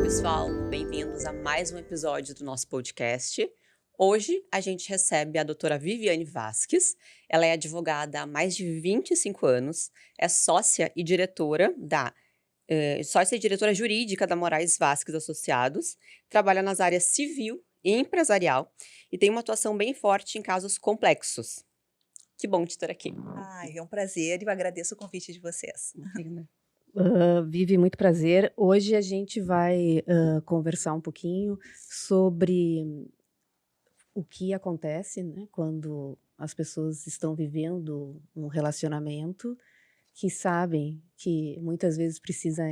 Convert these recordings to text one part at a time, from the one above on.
pessoal, bem-vindos a mais um episódio do nosso podcast. Hoje a gente recebe a doutora Viviane Vasques. Ela é advogada há mais de 25 anos, é sócia e diretora jurídica da Moraes Vasques Associados, trabalha nas áreas civil e empresarial e tem uma atuação bem forte em casos complexos. Que bom te ter aqui. Ai, é um prazer e eu agradeço o convite de vocês. Vivi, muito prazer. Hoje a gente vai conversar um pouquinho sobre o que acontece, né, quando as pessoas estão vivendo um relacionamento, que sabem que muitas vezes precisa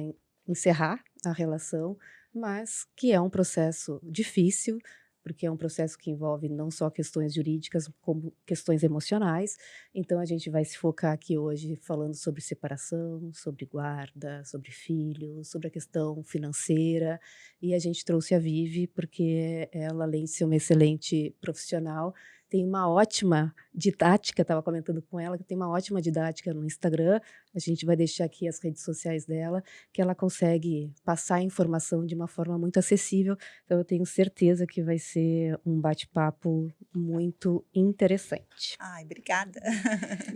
encerrar a relação, mas que é um processo difícil, porque é um processo que envolve não só questões jurídicas, como questões emocionais. Então a gente vai se focar aqui hoje falando sobre separação, sobre guarda, sobre filhos, sobre a questão financeira. E a gente trouxe a Vivi porque ela, além de ser uma excelente profissional, tem uma ótima didática. Estava comentando com ela que tem uma ótima didática no Instagram. A gente vai deixar aqui as redes sociais dela, que ela consegue passar a informação de uma forma muito acessível. Então eu tenho certeza que vai ser um bate-papo muito interessante. Ai, obrigada.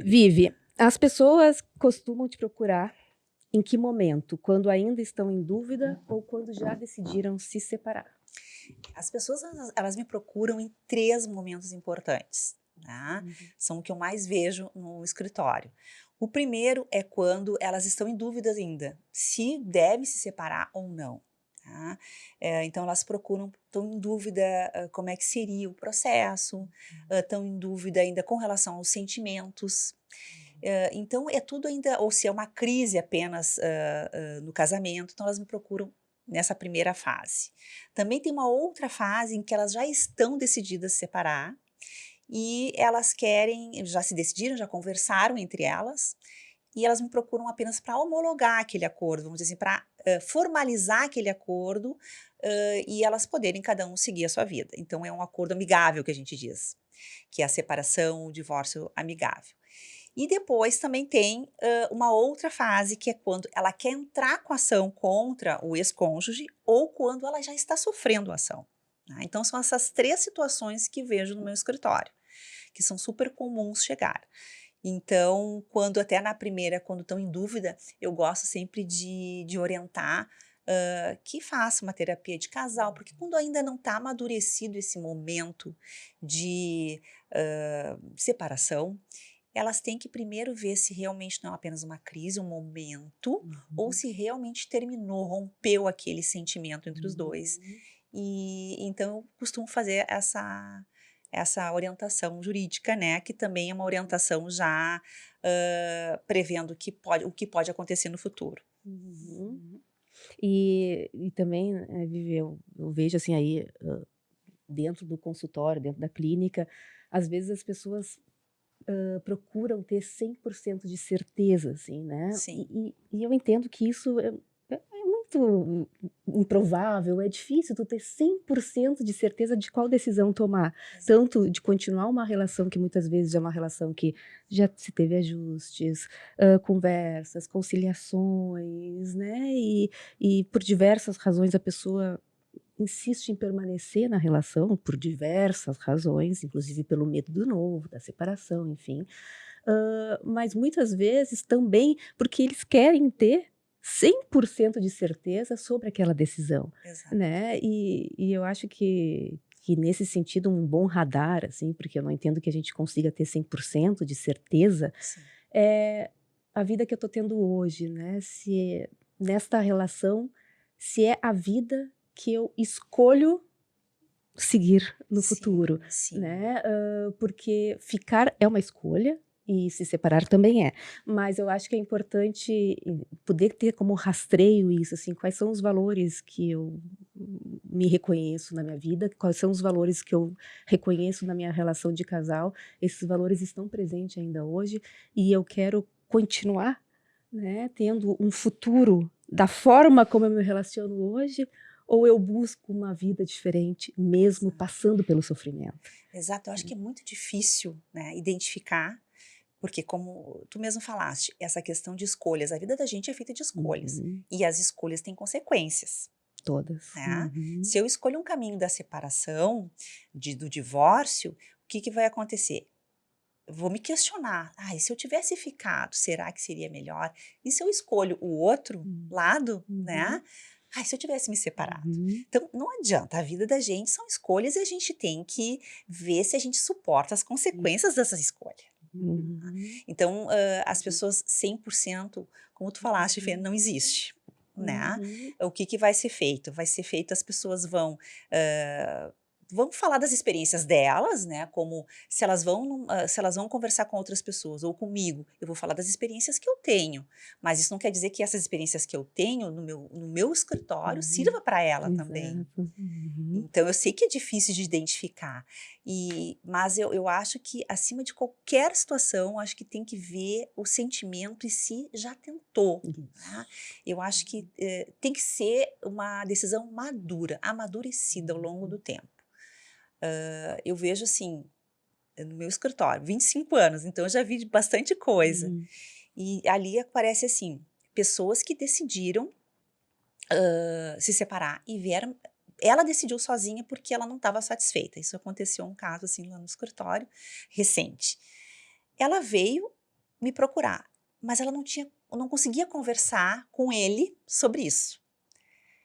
Vivi, as pessoas costumam te procurar em que momento? Quando ainda estão em dúvida ou quando já decidiram se separar? As pessoas, elas me procuram em 3 momentos importantes, tá? São o que eu mais vejo no escritório. O primeiro é quando elas estão em dúvida ainda, se deve se separar ou não, tá? Então elas procuram, estão em dúvida como é que seria o processo, estão em dúvida ainda com relação aos sentimentos. Então é tudo ainda, ou se é uma crise apenas no casamento, então elas me procuram nessa primeira fase. Também tem uma outra fase em que elas já estão decididas a se separar e elas querem, já se decidiram, já conversaram entre elas e elas me procuram apenas para homologar aquele acordo, vamos dizer assim, para formalizar aquele acordo e elas poderem cada um seguir a sua vida. Então é um acordo amigável que a gente diz, que é a separação, o divórcio amigável. E depois também tem uma outra fase, que é quando ela quer entrar com ação contra o ex-cônjuge ou quando ela já está sofrendo a ação, né? Então são essas 3 situações que vejo no meu escritório, que são super comuns chegar. Então, quando até na primeira, quando estão em dúvida, eu gosto sempre de orientar que faça uma terapia de casal, porque quando ainda não está amadurecido esse momento de separação, elas têm que primeiro ver se realmente não é apenas uma crise, um momento, ou se realmente terminou, rompeu aquele sentimento entre os dois. E então eu costumo fazer essa orientação jurídica, né, que também é uma orientação já prevendo o que pode acontecer no futuro. Uhum. E também, Vivi, eu vejo assim aí, dentro do consultório, dentro da clínica, às vezes as pessoas procuram ter 100% de certeza, assim, né, Sim, e eu entendo que isso é muito improvável, é difícil tu ter 100% de certeza de qual decisão tomar, exato. tanto de continuar uma relação que muitas vezes é uma relação que já se teve ajustes, conversas, conciliações, né, e por diversas razões a pessoa insiste em permanecer na relação, por diversas razões, inclusive pelo medo do novo, da separação, enfim. Mas muitas vezes também porque eles querem ter 100% de certeza sobre aquela decisão, Exato, né. E eu acho que nesse sentido um bom radar, assim, porque eu não entendo que a gente consiga ter 100% de certeza, sim. é a vida que eu estou tendo hoje, né, se nesta relação, se é a vida que eu escolho seguir no futuro, Sim, sim. né, porque ficar é uma escolha e se separar também é, mas eu acho que é importante poder ter como rastreio isso, assim, quais são os valores que eu me reconheço na minha vida, quais são os valores que eu reconheço na minha relação de casal, esses valores estão presentes ainda hoje e eu quero continuar, né, tendo um futuro da forma como eu me relaciono hoje, ou eu busco uma vida diferente, mesmo passando pelo sofrimento? Exato, eu acho que é muito difícil, né, identificar, porque como tu mesmo falaste, essa questão de escolhas, a vida da gente é feita de escolhas, Uhum. e as escolhas têm consequências. Todas. né? Uhum. Se eu escolho um caminho da separação, do divórcio, o que vai acontecer? Eu vou me questionar. E se eu tivesse ficado, será que seria melhor? E se eu escolho o outro lado, né? Uhum. Se eu tivesse me separado. Uhum. Então, não adianta. A vida da gente são escolhas e a gente tem que ver se a gente suporta as consequências dessas escolhas. Uhum. Então, as pessoas 100%, como tu falaste, Fê, não existe, né? Uhum. O que vai ser feito? Vai ser feito, as pessoas vão falar das experiências delas, né? Como se elas se elas vão conversar com outras pessoas ou comigo, eu vou falar das experiências que eu tenho. Mas isso não quer dizer que essas experiências que eu tenho no meu escritório sirva para ela também. Exato. Uhum. Então, eu sei que é difícil de identificar, mas eu acho que, acima de qualquer situação, acho que tem que ver o sentimento e se já tentou. Né? Eu acho que tem que ser uma decisão madura, amadurecida ao longo do tempo. Eu vejo assim, no meu escritório, 25 anos, então eu já vi bastante coisa. Uhum. E ali aparece assim, pessoas que decidiram se separar e vieram. Ela decidiu sozinha porque ela não estava satisfeita. Isso aconteceu um caso assim lá no escritório, recente. Ela veio me procurar, mas ela não conseguia conversar com ele sobre isso.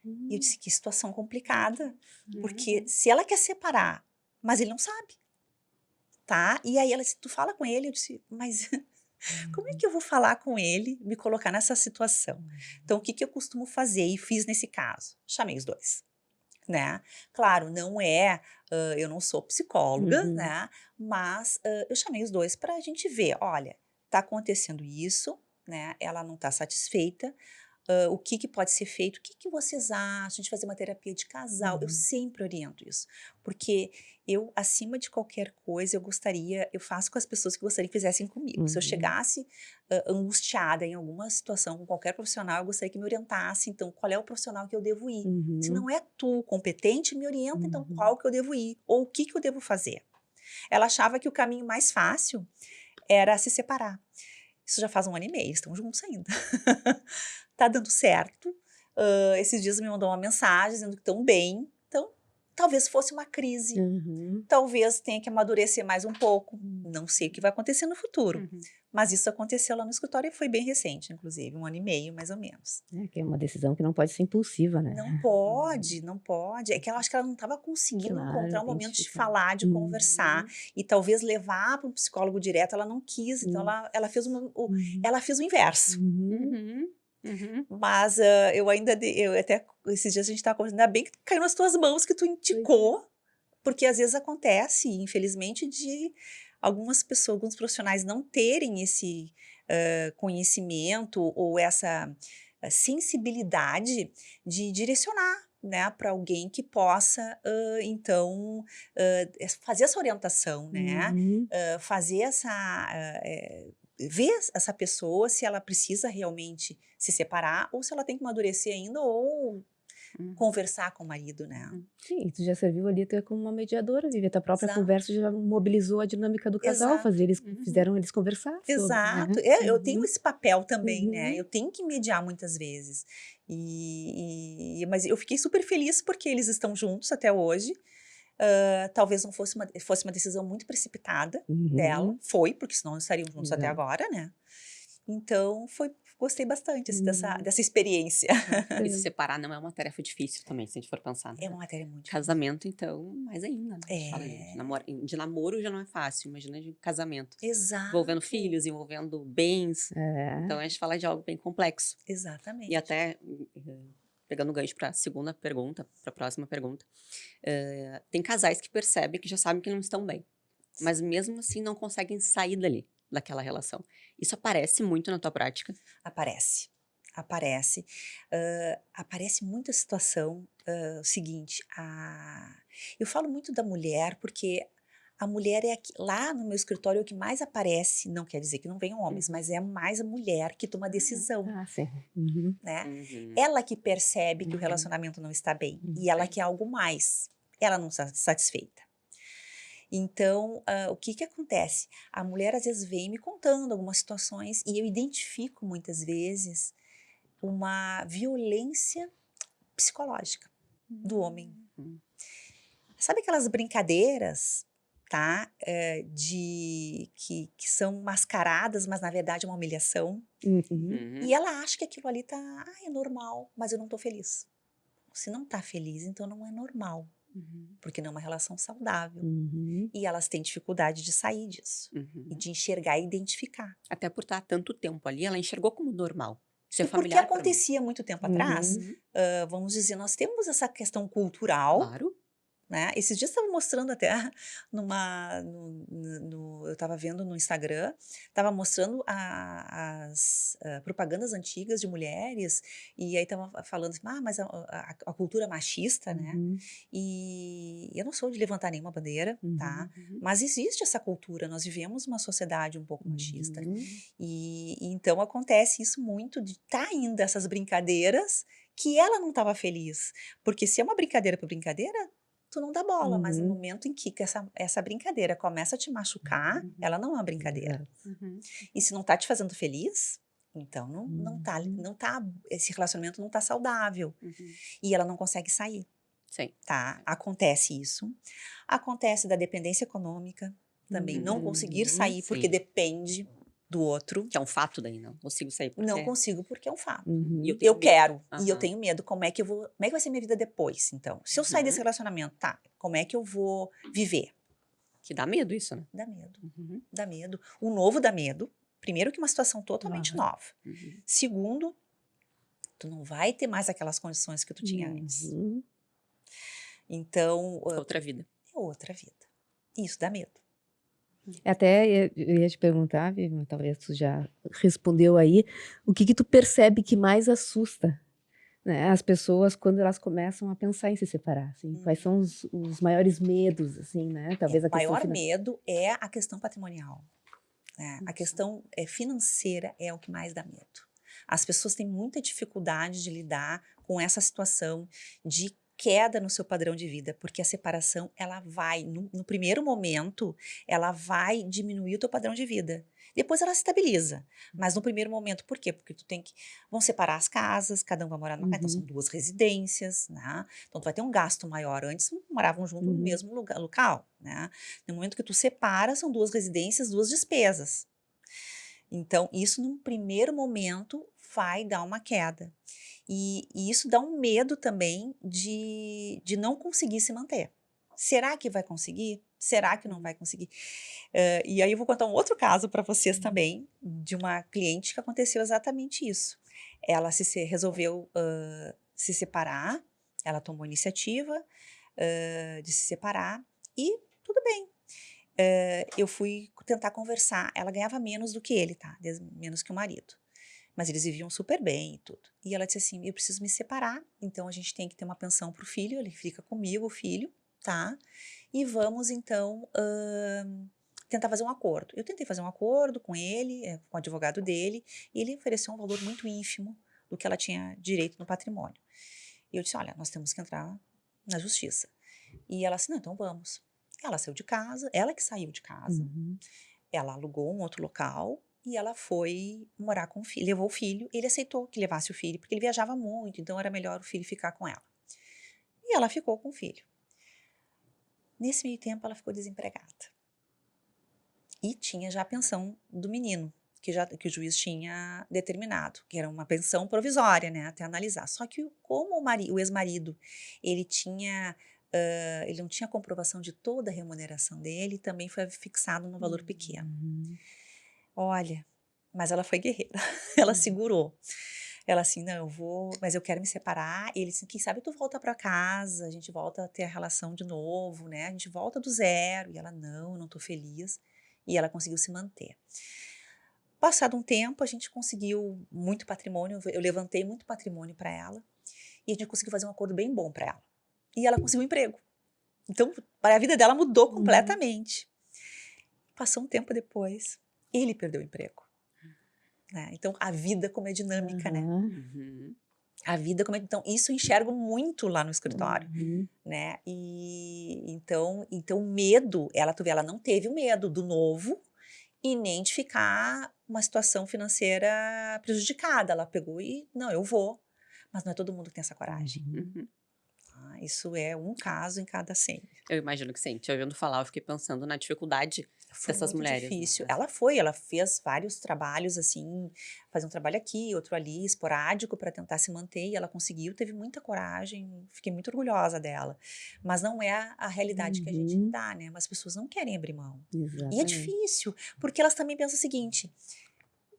E eu disse, que situação complicada, porque se ela quer separar, mas ele não sabe, tá? E aí ela disse, tu fala com ele? Eu disse, mas como é que eu vou falar com ele, me colocar nessa situação? Então, o que eu costumo fazer e fiz nesse caso? Chamei os dois, né? Claro, eu não sou psicóloga, Uhum. né? Mas eu chamei os dois para a gente ver, olha, tá acontecendo isso, né? Ela não tá satisfeita, o que pode ser feito, o que vocês acham de fazer uma terapia de casal? Eu sempre oriento isso, porque eu, acima de qualquer coisa, eu faço com as pessoas que gostaria que fizessem comigo. Se eu Uhum. chegasse angustiada em alguma situação com qualquer profissional, eu gostaria que me orientasse, então, qual é o profissional que eu devo ir? Se Uhum. não é tu competente, me orienta, então, Uhum. qual que eu devo ir? Ou o que eu devo fazer? Ela achava que o caminho mais fácil era se separar. Isso já faz 1 ano e meio, estão juntos ainda. Tá dando certo. Esses dias me mandou uma mensagem dizendo que estão bem. Então, talvez fosse uma crise. Uhum. Talvez tenha que amadurecer mais um pouco. Não sei o que vai acontecer no futuro. Uhum. Mas isso aconteceu lá no escritório e foi bem recente, inclusive, 1 ano e meio, mais ou menos. É que é uma decisão que não pode ser impulsiva, né? Não pode, não pode. É que eu acho que ela não estava conseguindo Claro, encontrar um momento de identificar. falar, de conversar. E talvez levar para um psicólogo direto, ela não quis. Então, ela fez ela fez o inverso. Uhum. Mas eu até, esses dias a gente estava conversando, ainda bem que caiu nas tuas mãos, que tu indicou, porque às vezes acontece, infelizmente, de algumas pessoas, alguns profissionais não terem esse conhecimento ou essa sensibilidade de direcionar, né, para alguém que possa, então, fazer essa orientação, né, Uhum. fazer ver essa pessoa se ela precisa realmente se separar ou se ela tem que amadurecer ainda ou conversar com o marido, né. Sim, tu já serviu ali até como uma mediadora, Vivi, a tua própria Exato, conversa já mobilizou a dinâmica do casal, exato, fizeram eles conversar sobre, né. exato. Eu tenho Uhum. esse papel também, né, Uhum. eu tenho que mediar muitas vezes. Mas eu fiquei super feliz porque eles estão juntos até hoje. Talvez não fosse uma decisão muito precipitada dela, Uhum. foi, porque senão não estariam juntos até Exato. agora, né. Então gostei bastante, assim, Uhum. dessa experiência. E se Bacana. separar não é uma tarefa difícil também, se a gente for pensar, É né. uma matéria muito difícil. Casamento, então, mais ainda, né. A gente fala É, de namoro já não é fácil, imagina de casamento. Envolvendo exato, filhos, envolvendo bens, então É. a gente fala de algo bem complexo. E exatamente. até, pegando o gancho para a segunda pergunta, para a próxima pergunta, tem casais que percebem que já sabem que não estão bem, mas mesmo assim não conseguem sair dali, daquela relação. Isso aparece muito na tua prática? Aparece, aparece. Aparece muita situação, o seguinte, eu falo muito da mulher, porque a mulher lá no meu escritório é o que mais aparece, não quer dizer que não venham homens, Uhum. mas é mais a mulher que toma a decisão, Ah, sim. Uhum. né. Uhum. Ela que percebe que o Uhum. relacionamento não está bem, Uhum. e ela Sim. quer algo mais, ela não está satisfeita. Então, o que acontece? A mulher às vezes vem me contando algumas situações e eu identifico muitas vezes uma violência psicológica. do homem. Hum. Sabe aquelas brincadeiras, tá? Que são mascaradas, mas na verdade é uma humilhação. Uhum. Uhum. E ela acha que aquilo ali é normal, mas eu não tô feliz. Se não tá feliz, então não é normal, Uhum. porque não é uma relação saudável. Uhum. E elas têm dificuldade de sair disso, e Uhum. de enxergar e identificar. Até por estar há tanto tempo ali, ela enxergou como normal. Isso é E porque familiar para mim. acontecia muito tempo atrás, Uhum. vamos dizer, nós temos essa questão cultural, Claro. né? Esses dias estava mostrando até eu estava vendo no Instagram, estava mostrando as propagandas antigas de mulheres, e aí estava falando assim, mas a cultura machista, né? Uhum. E eu não sou de levantar nenhuma bandeira, tá? Uhum. Mas existe essa cultura, nós vivemos uma sociedade um pouco machista. Uhum. E então acontece isso muito de estar ainda essas brincadeiras que ela não estava feliz. Porque se é uma brincadeira por brincadeira, tu não dá bola, mas no Uhum. momento em que essa brincadeira começa a te machucar, Uhum. ela não é uma brincadeira. Exato. Uhum. E se não tá te fazendo feliz, então Uhum. não tá, esse relacionamento não tá saudável. Uhum. E ela não consegue sair, Sim. tá? Acontece isso. Acontece da dependência econômica também, não conseguir Uhum. sair porque Sim. depende do outro. Que é um fato daí, não consigo sair Não porque... consigo porque é um fato. Uhum. E eu tenho Eu medo. quero e eu Aham. tenho medo. Como é que vai ser minha vida depois, então? Se eu sair desse Uhum. relacionamento, tá? Como é que eu vou viver? Que dá medo isso, né? Dá medo, Uhum. dá medo. O novo dá medo. Primeiro que é uma situação totalmente Claro. nova. Uhum. Segundo, tu não vai ter mais aquelas condições que tu tinha antes. Uhum. Então, Outra vida. é outra vida. Isso dá medo. Até eu ia te perguntar, Vivi, mas talvez tu já respondeu aí, o que tu percebe que mais assusta, né, as pessoas quando elas começam a pensar em se separar, assim? Quais são os maiores medos, assim, né? Talvez O a questão maior financeira. medo é a questão patrimonial. Né? A questão financeira é o que mais dá medo. As pessoas têm muita dificuldade de lidar com essa situação de queda no seu padrão de vida, porque a separação, ela vai, no primeiro momento, ela vai diminuir o teu padrão de vida. Depois ela se estabiliza, mas no primeiro momento, por quê? Porque vão separar as casas, cada um vai morar numa casa, então são Uhum. 2 residências, né? Então tu vai ter um gasto maior. Antes moravam junto no Uhum. mesmo local, né? No momento que tu separa, são 2 residências, 2 despesas. Então, isso num primeiro momento vai dar uma queda. E isso dá um medo também de não conseguir se manter. Será que vai conseguir? Será que não vai conseguir? E aí eu vou contar um outro caso para vocês também, de uma cliente que aconteceu exatamente isso. Ela resolveu se separar, ela tomou iniciativa de se separar e tudo bem. Eu fui tentar conversar, ela ganhava menos do que ele, tá? Menos que o marido. Mas eles viviam super bem e tudo. E ela disse assim, eu preciso me separar, então a gente tem que ter uma pensão pro filho, ele fica comigo, o filho, tá? E vamos então tentar fazer um acordo. Eu tentei fazer um acordo com ele, com o advogado dele, e ele ofereceu um valor muito ínfimo do que ela tinha direito no patrimônio. E eu disse, olha, nós temos que entrar na justiça. E ela disse, não, então vamos. Ela saiu de casa, ela que saiu de casa, Uhum. ela alugou um outro local e ela foi morar com o filho, levou o filho, ele aceitou que levasse o filho, porque ele viajava muito, então era melhor o filho ficar com ela. E ela ficou com o filho. Nesse meio tempo ela ficou desempregada. E tinha já a pensão do menino, que o juiz tinha determinado, que era uma pensão provisória, né, até analisar. Só que como o ex-marido, ele não tinha comprovação de toda a remuneração dele, também foi fixado no valor pequeno. Uhum. Olha, mas ela foi guerreira, ela segurou. Ela assim, não, mas eu quero me separar. E ele assim, quem sabe tu volta para casa, a gente volta a ter a relação de novo, né? A gente volta do zero. E ela, não, eu não tô feliz. E ela conseguiu se manter. Passado um tempo, a gente conseguiu muito patrimônio, eu levantei muito patrimônio para ela. E a gente conseguiu fazer um acordo bem bom para ela. E ela conseguiu um emprego. Então, a vida dela mudou completamente. Passou um tempo depois, ele perdeu o emprego. Né? Então, a vida como é dinâmica, né? Aham. Uhum. A vida como é... Então, isso eu enxergo muito lá no escritório, Uhum. né? E então o medo, tu vê, ela não teve o medo do novo e nem de ficar uma situação financeira prejudicada. Ela pegou e, não, eu vou. Mas não é todo mundo que tem essa coragem. Uhum. Uhum. tá? Isso é um caso em cada 100. Eu imagino que sim. Te ouvindo falar, eu fiquei pensando na dificuldade Foi dessas muito mulheres, né? difícil. Ela fez vários trabalhos assim, fazer um trabalho aqui, outro ali, esporádico para tentar se manter e ela conseguiu, teve muita coragem, fiquei muito orgulhosa dela. Mas não é a realidade que a gente Uhum. dá, né? Mas as pessoas não querem abrir mão. E é Exatamente. difícil, porque elas também pensam o seguinte: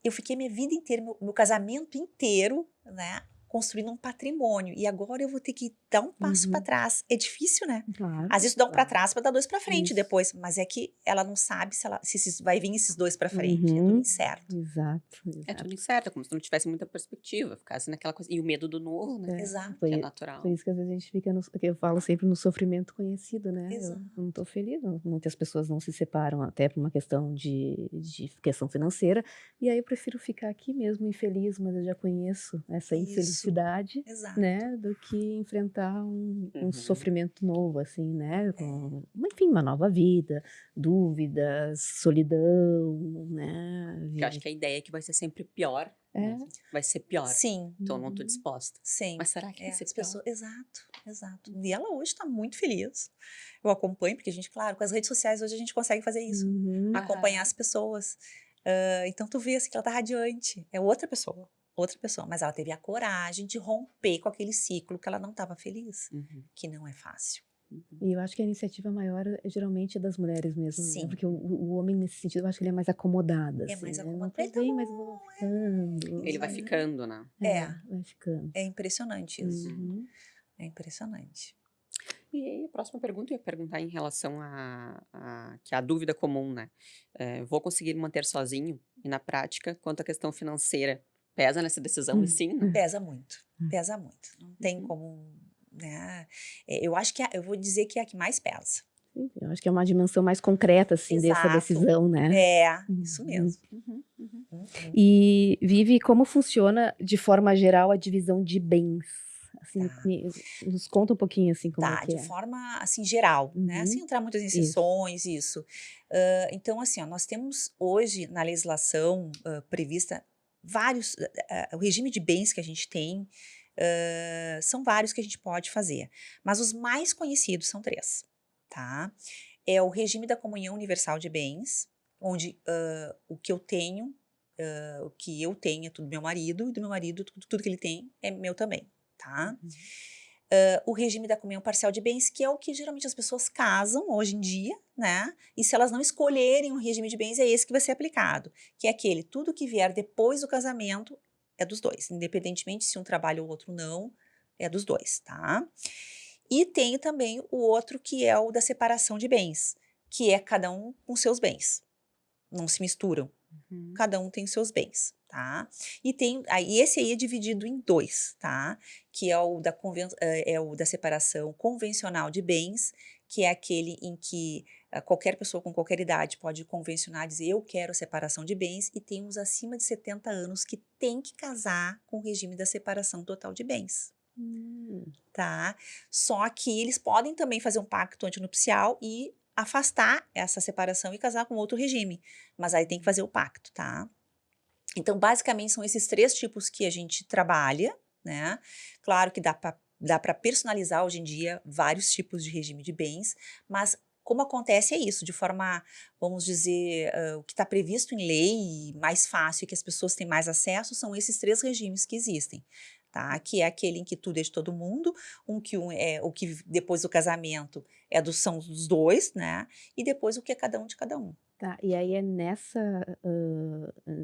eu fiquei minha vida inteira, meu casamento inteiro, né, construindo um patrimônio. E agora eu vou ter que dar um passo para Uhum. trás. É difícil, né? Claro, Às vezes tu dá um para claro. trás para dar 2 para frente Isso. depois, mas é que ela não sabe se vai vir esses 2 para frente. É tudo Uhum. incerto. Exato, É tudo exato. incerto, é como se não tivesse muita perspectiva, ficasse naquela coisa. E o medo do novo, né? Exato. Que é Por natural. isso que às vezes a gente fica, que eu falo sempre no sofrimento conhecido, né? Eu Exato. não estou feliz, muitas pessoas não se separam até por uma questão de questão financeira, e aí eu prefiro ficar aqui mesmo infeliz, mas eu já conheço essa Isso. infelicidade, Exato. né? Do que enfrentar um Uhum. sofrimento novo, assim, né? Com, enfim, uma nova vida, dúvidas, solidão, né? Porque eu acho que a ideia é que vai ser sempre pior, É. né? Vai ser pior. Sim, Então eu não tô Uhum. disposta. sim. Mas será que vai ser As pior? pessoas, exato, exato. E ela hoje está muito feliz. Eu acompanho, porque a gente, claro, com as redes sociais hoje a gente consegue fazer isso. Uhum. Acompanhar Aham. as pessoas. Então tu vê assim, que ela tá radiante. É outra pessoa. Outra pessoa. Mas ela teve a coragem de romper com aquele ciclo que ela não estava feliz. Uhum. Que não é fácil. Uhum. E eu acho que a iniciativa maior geralmente é das mulheres mesmo, né? Sim. Porque o homem nesse sentido, eu acho que ele é mais acomodado, É assim, mais né? acomodado. Não tô Ele tá bem, mas eu bom, vou ficando. Ele vai Uhum. ficando, né? Vai ficando. É impressionante isso. Uhum. É impressionante. E aí, a próxima pergunta eu ia perguntar em relação que é a dúvida comum, né? Vou conseguir manter sozinho? E na prática, quanto à questão financeira, pesa nessa decisão? E sim, né? Pesa muito. Pesa muito. Não tem Uhum. como, né? Eu acho que eu vou dizer que é a que mais pesa. Sim, eu acho que é uma dimensão mais concreta, assim, dessa Exato. decisão, né? Isso Uhum. mesmo. Uhum, uhum. Uhum. E, Vivi, como funciona, de forma geral, a divisão de bens? Assim, Tá. nos conta um pouquinho, assim, como é Tá, que de é. forma assim geral, né? Uhum. Sem entrar muito em Isso. exceções, isso. Então, assim, ó, nós temos hoje na legislação prevista vários, o regime de bens que a gente tem, são vários que a gente pode fazer, mas os mais conhecidos são 3, tá? É o regime da comunhão universal de bens, onde o que eu tenho é tudo do meu marido, e do meu marido tudo que ele tem é meu também, tá? Uhum. O regime da comunhão parcial de bens, que é o que geralmente as pessoas casam hoje em dia, né? E se elas não escolherem um regime de bens, é esse que vai ser aplicado, que é aquele, tudo que vier depois do casamento é dos dois, independentemente se um trabalha ou o outro não, é dos dois, tá? E tem também o outro que é o da separação de bens, que é cada um com seus bens, não se misturam. Uhum. Cada um tem os seus bens, tá? E esse aí é dividido em 2, tá? Que é o da separação convencional de bens, que é aquele em que qualquer pessoa com qualquer idade pode convencionar, dizer eu quero separação de bens, e tem uns acima de 70 anos que tem que casar com o regime da separação total de bens. Tá? Só que eles podem também fazer um pacto antinupcial e afastar essa separação e casar com outro regime, mas aí tem que fazer o pacto, tá? Então, basicamente, são esses 3 tipos que a gente trabalha, né? Claro que dá para personalizar hoje em dia vários tipos de regime de bens, mas como acontece é isso, de forma, vamos dizer, o que está previsto em lei, mais fácil, que as pessoas têm mais acesso, são esses 3 regimes que existem. Tá? Que é aquele em que tudo é de todo mundo, é o que depois do casamento são dos 2, né? E depois o que é cada um de cada um. Tá, e aí é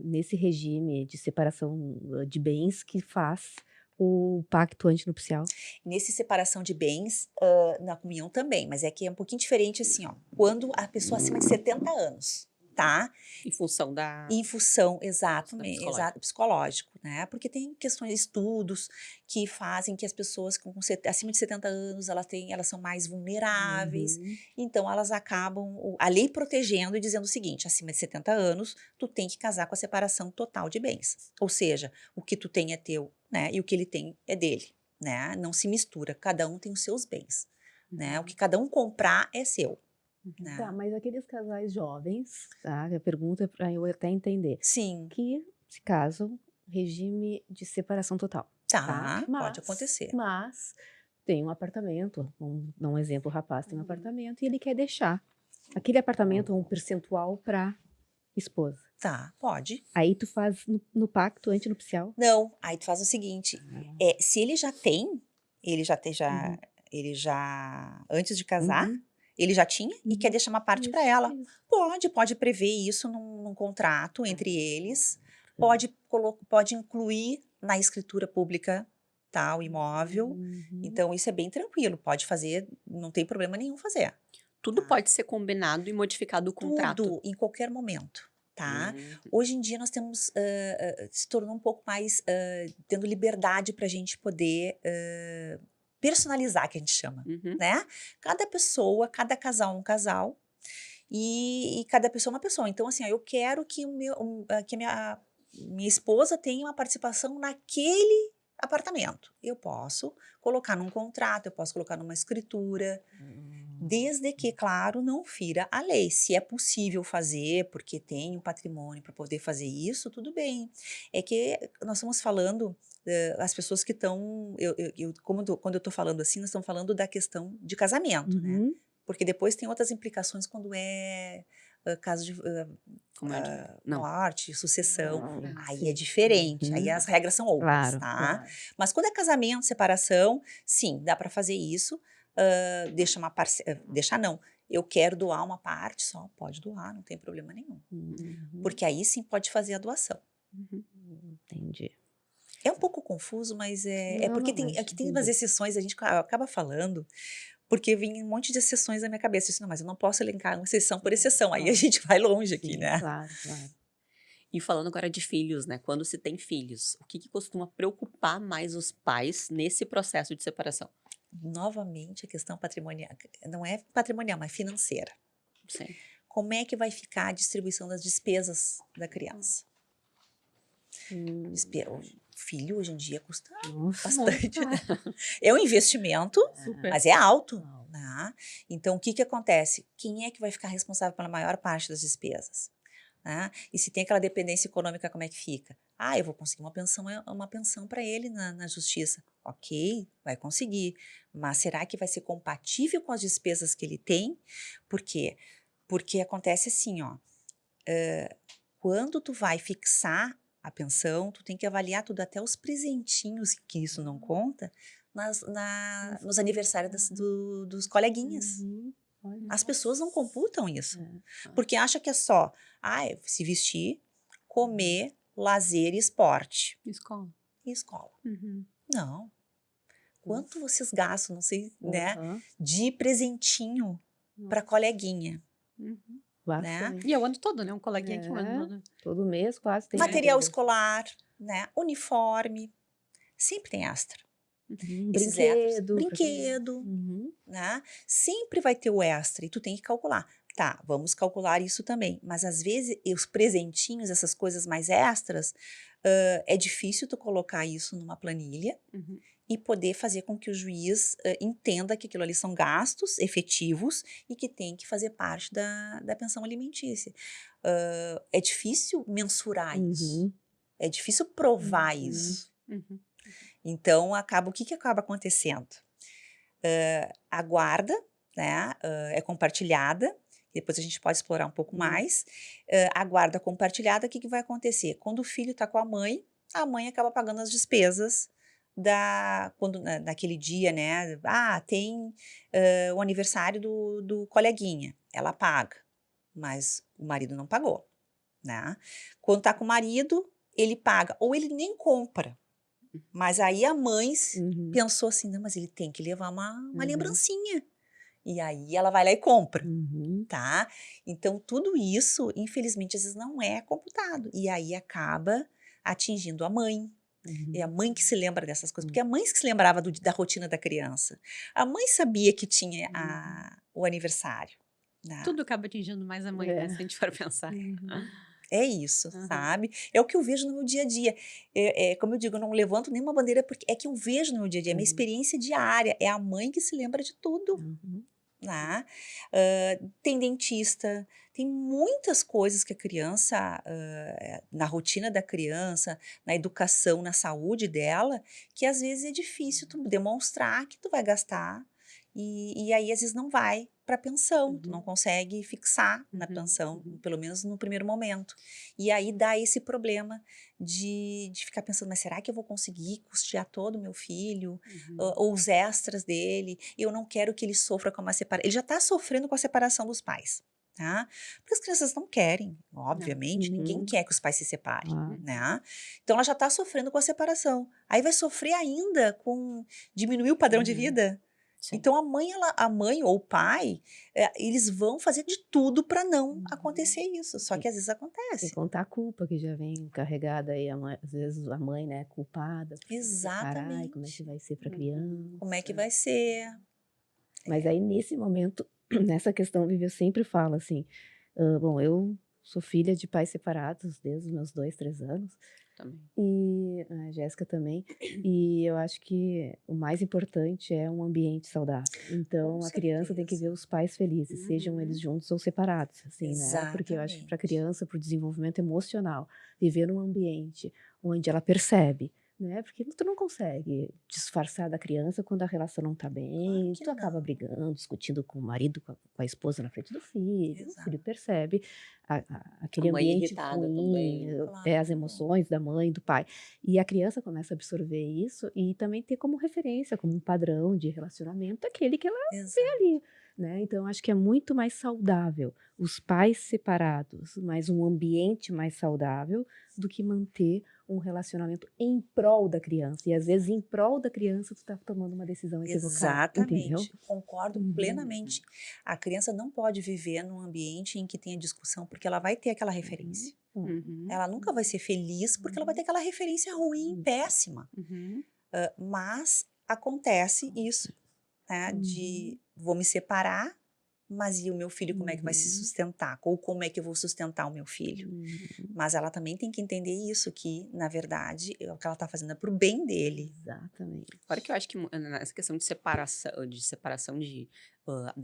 nesse regime de separação de bens que faz o pacto antinupcial? Nesse separação de bens, na comunhão também, mas é que é um pouquinho diferente assim, ó. Quando a pessoa acima de 70 anos, tá? Em função da Em função, da exatamente, psicológica. psicológico, né? Porque tem questões, estudos que fazem que as pessoas acima de 70 anos, elas são mais vulneráveis, Uhum. então elas acabam, a lei protegendo e dizendo o seguinte, acima de 70 anos, tu tem que casar com a separação total de bens, ou seja, o que tu tem é teu, né? E o que ele tem é dele, né? Não se mistura, cada um tem os seus bens, né? O que cada um comprar é seu, né? Tá, mas aqueles casais jovens, tá? A pergunta é para eu até entender, Sim, que se casam regime de separação total, tá? tá, pode acontecer. Mas tem um apartamento, vamos dar um exemplo, o rapaz tem um apartamento e ele quer deixar aquele apartamento ou um percentual para esposa. Tá, pode. Aí tu faz no pacto antinupcial. Não, aí tu faz o seguinte, se ele já tem, ele já tem, Uhum. ele já, antes de casar, Uhum. ele já tinha e quer Uhum. deixar uma parte para Isso, ela. isso. Pode prever isso num contrato entre eles, pode incluir na escritura pública, tá, o imóvel. Uhum. Então isso é bem tranquilo, pode fazer, não tem problema nenhum fazer. Tudo Tá. pode ser combinado e modificado o contrato. Tudo, em qualquer momento, tá? Uhum. Hoje em dia nós temos, se tornou um pouco mais, tendo liberdade para a gente poder personalizar, que a gente chama, Uhum. né? Cada pessoa, cada casal é um casal e cada pessoa é uma pessoa. Então, assim, ó, eu quero que, que a minha esposa tenha uma participação naquele apartamento. Eu posso colocar num contrato, eu posso colocar numa escritura, desde que, claro, não fira a lei. Se é possível fazer, porque tem um patrimônio para poder fazer isso, tudo bem. É que nós estamos falando, as pessoas que estão, quando eu estou falando assim, nós estamos falando da questão de casamento, né? Uhum. Porque depois tem outras implicações quando é caso de Como é não. morte, sucessão. Aí Sim. é diferente, aí Uhum. as regras são outras, Claro, tá? claro. Mas quando é casamento, separação, sim, dá para fazer isso. Deixa uma parcela, deixar não, eu quero doar uma parte só, pode doar, não tem problema nenhum. Uhum. Porque aí sim pode fazer a doação. Uhum. Entendi. É um pouco confuso, mas é Não, porque não, mas aqui tem umas entendi. exceções, a gente acaba falando, porque vem um monte de exceções na minha cabeça. Eu disse, não, mas eu não posso elencar uma exceção por exceção, aí a gente vai longe aqui, Sim, né? claro, claro. E falando agora de filhos, né? Quando se tem filhos, o que costuma preocupar mais os pais nesse processo de separação? Novamente, a questão patrimonial, não é patrimonial, mas financeira. Sim. Como é que vai ficar a distribuição das despesas da criança? O filho hoje em dia custa Nossa, bastante, né? É um investimento, super. mas é alto, Uau. né? Então, o que acontece? Quem é que vai ficar responsável pela maior parte das despesas? Né? E se tem aquela dependência econômica, como é que fica? Ah, eu vou conseguir uma pensão para ele na justiça. Ok, vai conseguir. Mas será que vai ser compatível com as despesas que ele tem? Por quê? Porque acontece assim, ó. Quando tu vai fixar a pensão, tu tem que avaliar tudo, até os presentinhos, que isso não conta, nos aniversários dos coleguinhas. Uhum. Olha. As pessoas não computam isso, É. porque acham que é só se vestir, comer, lazer e esporte. Escola. E escola. Uhum. Não. Quanto vocês gastam, não sei, né, Aham. de presentinho para coleguinha, Uhum. né? Bastante. E é o ano todo, né? Um coleguinha aqui o ano É. todo. Todo mês quase tem. Material coisa. escolar, né? Uniforme, sempre tem extra. Esses extras. Brinquedo. pra criança. Brinquedo, Uhum. né? Sempre vai ter o extra e tu tem que calcular. Tá, vamos calcular isso também. Mas às vezes os presentinhos, essas coisas mais extras, é difícil tu colocar isso numa planilha Uhum. e poder fazer com que o juiz entenda que aquilo ali são gastos efetivos e que tem que fazer parte da pensão alimentícia. É difícil mensurar isso. Uhum. É difícil provar Uhum. isso. Uhum. Então, o que acaba acontecendo? A guarda, né, é compartilhada, depois a gente pode explorar um pouco mais. A guarda compartilhada, o que vai acontecer? Quando o filho está com a mãe acaba pagando as despesas naquele dia, né? Tem o aniversário do coleguinha, ela paga, mas o marido não pagou, né? Quando está com o marido, ele paga, ou ele nem compra. Mas aí a mãe Uhum. pensou assim, não, mas ele tem que levar uma Uhum. lembrancinha. E aí ela vai lá e compra, Uhum. tá? Então tudo isso, infelizmente, às vezes não é computado. E aí acaba atingindo a mãe. É a Uhum. mãe que se lembra dessas coisas, porque é a mãe que se lembrava da rotina da criança. A mãe sabia que tinha o aniversário, né? Tudo acaba atingindo mais a mãe, né? Se a gente for pensar. Uhum. É isso, Aham. sabe? É o que eu vejo no meu dia a dia. Como eu digo, eu não levanto nenhuma bandeira, porque é que eu vejo no meu dia a dia, é minha Uhum. experiência diária. É a mãe que se lembra de tudo. Uhum. Né? Tem dentista, tem muitas coisas que a criança, na rotina da criança, na educação, na saúde dela, que às vezes é difícil tu demonstrar que tu vai gastar, e aí às vezes não vai para a pensão, tu não Uhum. consegue fixar na Uhum. pensão, Uhum. pelo menos no primeiro momento. E aí dá esse problema de ficar pensando, mas será que eu vou conseguir custear todo o meu filho? Uhum. Ou os extras dele, eu não quero que ele sofra com uma separação. Ele já está sofrendo com a separação dos pais, tá? Porque as crianças não querem, Não. obviamente, ninguém Uhum. quer que os pais se separem, Ah, Uhum. né? Então ela já está sofrendo com a separação. Aí vai sofrer ainda com diminuir o padrão de Uhum. vida. Sim. Então a mãe ou o pai, eles vão fazer de tudo para não uhum. acontecer isso. Só que às vezes Sem acontece. contar a culpa que já vem carregada aí, às vezes a mãe, né, culpada por se separar, e como é que Exatamente. vai ser para a Uhum. Como é que criança. vai ser? Mas É. aí nesse momento, nessa questão, Vivi, eu sempre falo assim, bom, eu sou filha de pais separados desde os meus 2, 3 anos, Também. e a Jéssica também, e eu acho que o mais importante é um ambiente saudável. Com Então a criança tem que certeza. ver os pais felizes, sejam eles Uhum. juntos ou separados, assim, né? Porque eu acho que para a Exatamente. criança, para o desenvolvimento emocional, viver num ambiente onde ela percebe, né? Porque tu não consegue disfarçar da criança quando a relação não tá Claro bem, que tu acaba não. brigando, discutindo com o marido, com a esposa na frente do filho, o filho Exato. percebe A aquele mãe ambiente irritada ruim, também. as Claro. emoções da mãe, do pai. E a criança começa a absorver isso e também ter como referência, como um padrão de relacionamento, aquele que ela vê Exato. ali, né? Então acho que é muito mais saudável os pais separados, mas um ambiente mais saudável do que manter um relacionamento em prol da criança. E às vezes em prol da criança tu tá tomando uma decisão equivocada, entendeu? Exatamente. Concordo Uhum, plenamente. A criança não pode viver num ambiente em que tenha discussão, porque ela vai ter aquela uhum, referência. Uhum. Ela nunca vai ser feliz porque ela vai ter uhum, aquela referência ruim, uhum, péssima. Uhum. Mas acontece isso, né? De uhum, vou me separar, mas e o meu filho como é que vai se uhum, sustentar? Ou como é que eu vou sustentar o meu filho? uhum. Mas ela também tem que entender isso, que, na verdade, o que ela está fazendo é pro bem dele. Fora que Exatamente. eu acho que nessa questão de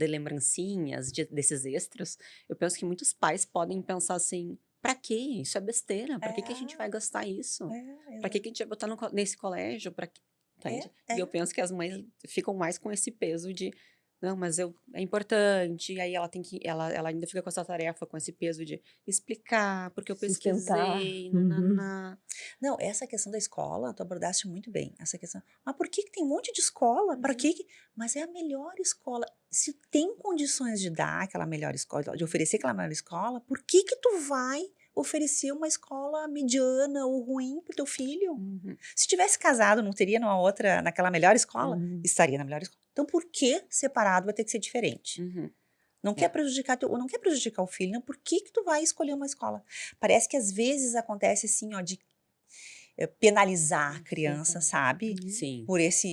lembrancinhas, desses extras, eu penso que muitos pais podem pensar assim, pra quê? Isso é besteira, pra que a gente vai É, gastar isso? Pra que a exato. gente vai botar nesse colégio? Pra quê? Entende? E eu É. penso que as mães ficam mais com esse peso de, não, mas é importante, e aí ela tem que, ela ainda fica com essa tarefa, com esse peso de explicar, porque eu Sustentar. pesquisei, Uhum. nananã. Não, essa questão da escola, tu abordaste muito bem. Essa questão. Mas por que que tem um monte de escola? Para Uhum. que? Mas é a melhor escola. Se tem condições de dar aquela melhor escola, de oferecer aquela melhor escola, por que que tu vai oferecer uma escola mediana ou ruim pro teu filho? Uhum. Se tivesse casado, não teria numa outra, naquela melhor escola? Uhum. Estaria na melhor escola. Então, por que separado vai ter que ser diferente? Uhum. Não quer É. prejudicar não quer prejudicar o filho, não, por que que tu vai escolher uma escola? Parece que às vezes acontece assim, ó, de penalizar a criança, Separar. sabe? Uhum. Sim. Por esse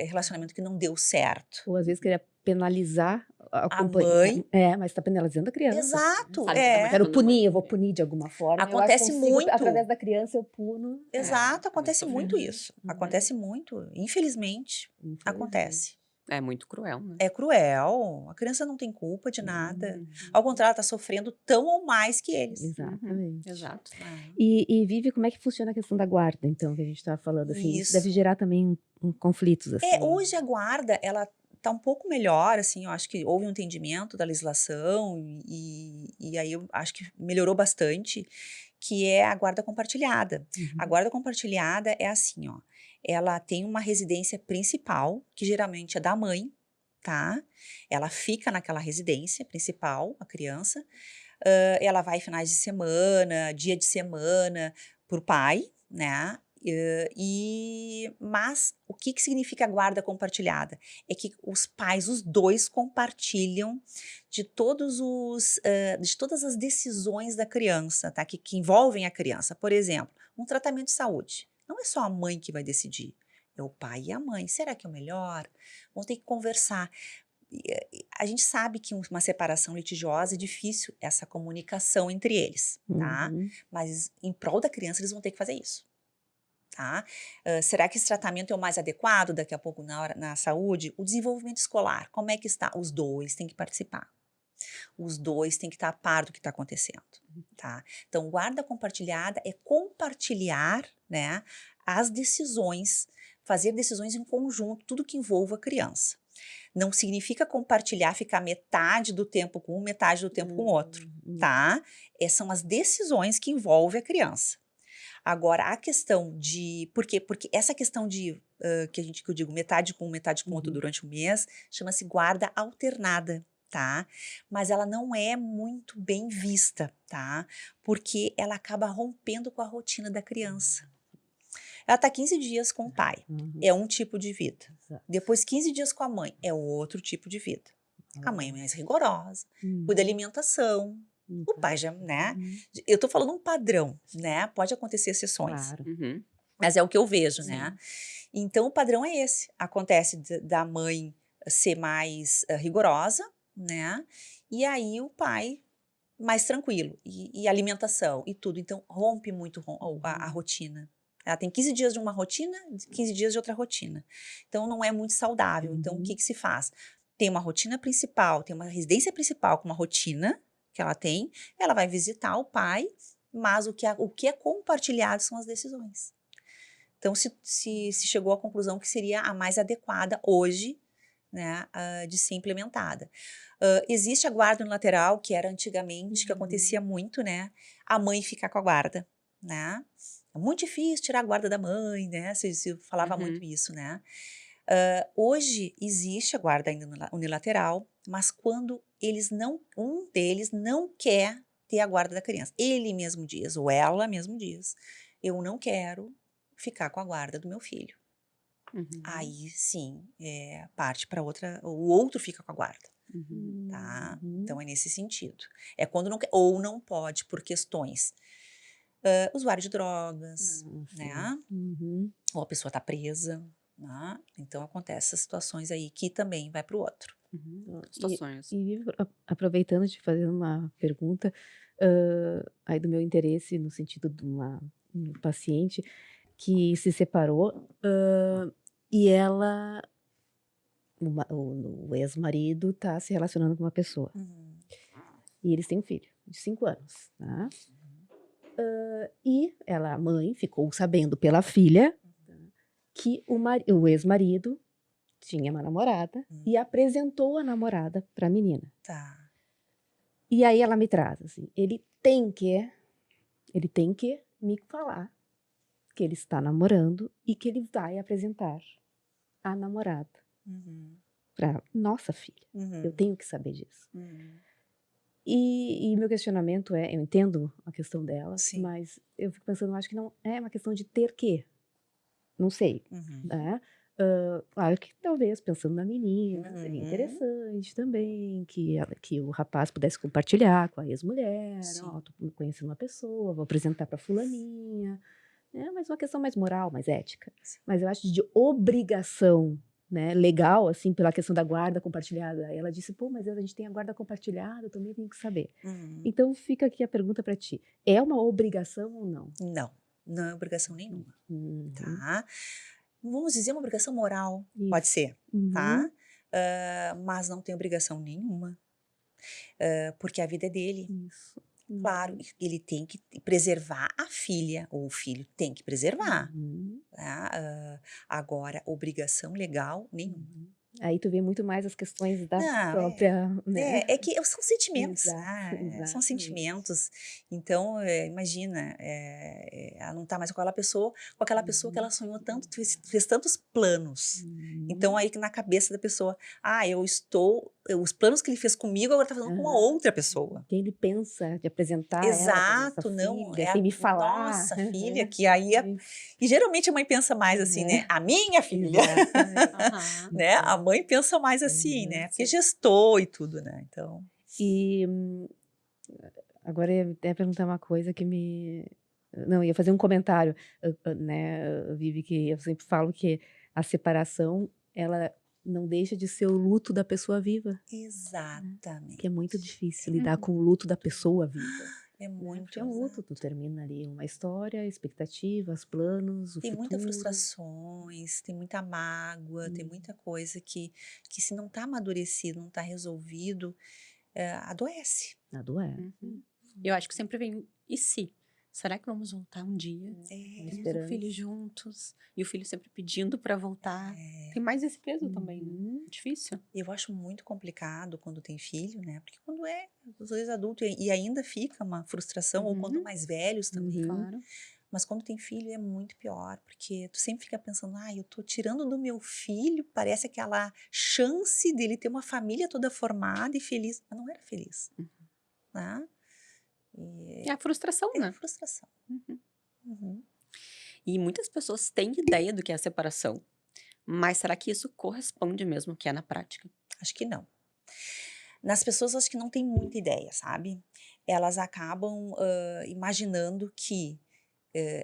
relacionamento que não deu certo. Ou às vezes queria penalizar a A companhia. mãe, Mas está penalizando a criança, né. exato, Sabe, mas Quero quando a mãe punir, eu vou punir de alguma forma, eu acho que acontece consigo, através muito. da criança eu puno, Exato, vai acontece muito sofrer. uhum, isso. uhum, Acontece muito, infelizmente, infelizmente. acontece. É muito cruel, né. É cruel, a criança não tem culpa de nada. Uhum, Uhum. Ao contrário, ela está sofrendo tão ou mais que eles. Uhum. exatamente. Exato. Ah, E Vivi, como é que funciona a questão da guarda, então, que a gente estava falando, assim, isso deve isso. gerar também conflitos, assim. Hoje a guarda, ela tá um pouco melhor, assim, eu acho que houve um entendimento da legislação e aí eu acho que melhorou bastante, que é a guarda compartilhada. A Uhum, guarda compartilhada é assim, ó, ela tem uma residência principal, que geralmente é da mãe, tá? Ela fica naquela residência principal, a criança, ela vai finais de semana, dia de semana, para o pai, né? Mas o que que significa a guarda compartilhada? É que os pais, os dois, compartilham de todas as decisões da criança, tá? Que envolvem a criança. Por exemplo, um tratamento de saúde. Não é só a mãe que vai decidir, é o pai e a mãe. Será que é o melhor? Vão ter que conversar. A gente sabe que uma separação litigiosa é difícil essa comunicação entre eles, tá? uhum, Mas em prol da criança eles vão ter que fazer isso. tá? Será que esse tratamento é o mais adequado daqui a pouco na saúde? O desenvolvimento escolar, como é que está? Os dois têm que participar. Os dois têm que estar a par do que está acontecendo, tá? Então, guarda compartilhada é compartilhar, né, as decisões, fazer decisões em conjunto, tudo que envolva a criança. Não significa compartilhar, ficar metade do tempo com um, metade do tempo com o outro, tá? São as decisões que envolvem a criança. Agora, a questão de... Por quê? Porque essa questão de, que eu digo, metade com um, metade com outro durante o mês, chama-se guarda alternada, tá? Mas ela não é muito bem vista, tá? Porque ela acaba rompendo com a rotina da criança. Ela tá 15 dias com o pai, é um tipo de vida. Depois 15 dias com a mãe, é outro tipo de vida. A mãe é mais rigorosa, cuida da alimentação. O pai já, né? Eu tô falando um padrão, né? Pode acontecer exceções. Claro. Mas é o que eu vejo, Sim. né? Então, o padrão é esse. Acontece da mãe ser mais rigorosa, né? E aí o pai mais tranquilo. E alimentação e tudo. Então, rompe muito a rotina. Ela tem 15 dias de uma rotina, 15 dias de outra rotina. Então, não é muito saudável. Então, o que se faz? Tem uma rotina principal, tem uma residência principal com uma rotina que ela tem, ela vai visitar o pai, mas o que é compartilhado são as decisões. Então, se chegou à conclusão que seria a mais adequada hoje, né, de ser implementada. Existe a guarda unilateral, que era antigamente, que acontecia muito, né? A mãe ficar com a guarda, né? É muito difícil tirar a guarda da mãe, né? Se falava muito isso, né? Hoje existe a guarda ainda unilateral, mas quando um deles não quer ter a guarda da criança. Ele mesmo diz, ou ela mesmo diz, eu não quero ficar com a guarda do meu filho. Aí sim, parte para outra, o outro fica com a guarda, tá? Então é nesse sentido. É quando não quer, ou não pode por questões usuário de drogas, né? Ou a pessoa tá presa, né? Então acontece essas situações aí que também vai para o outro. Situações. E aproveitando de fazer uma pergunta, aí do meu interesse no sentido de um paciente que se separou e o ex-marido está se relacionando com uma pessoa. E eles têm um filho de 5 anos, tá? E a mãe ficou sabendo pela filha que o ex-marido tinha uma namorada e apresentou a namorada para a menina. Tá. E aí ela me traz assim, ele tem que me falar que ele está namorando e que ele vai apresentar a namorada para nossa filha. Eu tenho que saber disso. E meu questionamento eu entendo a questão dela, Sim. mas eu fico pensando, acho que não é uma questão de ter que. Não sei, né? Claro que talvez, pensando na menina, seria interessante também que o rapaz pudesse compartilhar com a ex-mulher, ó, tô conhecendo uma pessoa, vou apresentar para fulaninha, mas uma questão mais moral, mais ética. Mas eu acho de obrigação, né, legal, assim, pela questão da guarda compartilhada. Ela disse, pô, mas a gente tem a guarda compartilhada, eu também tenho que saber. Então fica aqui a pergunta para ti, é uma obrigação ou não? Não, não é obrigação nenhuma, tá? Vamos dizer uma obrigação moral, pode ser, tá? Mas não tem obrigação nenhuma, porque a vida é dele. Isso. Claro, ele tem que preservar a filha, ou o filho tem que preservar. Tá? Agora, obrigação legal nenhuma. Aí tu vê muito mais as questões da Não, própria, né? É que são sentimentos, Exato, são sentimentos. Então, imagina, ela não tá mais com aquela pessoa que ela sonhou tanto, fez tantos planos. Então, aí que na cabeça da pessoa, os planos que ele fez comigo, agora tá fazendo com uma outra pessoa. Quem ele pensa de apresentar Exato, ela não, filha, sem me falar. Nossa filha, que aí e geralmente a mãe pensa mais assim, né? A minha filha, né? A mãe pensa mais assim, né? Porque gestou e tudo, né? Então. E agora eu ia até perguntar uma coisa que não, ia fazer um comentário, né, Vivi, que eu sempre falo que a separação, ela não deixa de ser o luto da pessoa viva. Exatamente. Que é muito difícil lidar com o luto da pessoa viva. É né? muito, Porque é um luto, tu exato. termina ali uma história, expectativas, planos, o Tem muitas futuro. frustrações, tem muita mágoa, tem Hum. muita coisa que se não está amadurecido, não está resolvido, adoece. Adoece. Eu acho que sempre vem, e se? Será que vamos voltar um dia? Uma Temos um esperança. filho juntos, e o filho sempre pedindo para voltar. Tem mais esse peso também, né? Uhum. Difícil. Eu acho muito complicado quando tem filho, né? Porque quando é os dois adultos e ainda fica uma frustração, ou quando Uhum. mais velhos também. Uhum. Claro. Mas quando tem filho é muito pior, porque tu sempre fica pensando, eu tô tirando do meu filho, parece aquela chance dele ter uma família toda formada e feliz, mas não era feliz, né? É a frustração, É a né? frustração. Uhum. Uhum. E muitas pessoas têm ideia do que é a separação. Mas será que isso corresponde mesmo ao que é na prática? Acho que não. Nas pessoas, acho que não tem muita ideia, sabe? Elas acabam imaginando que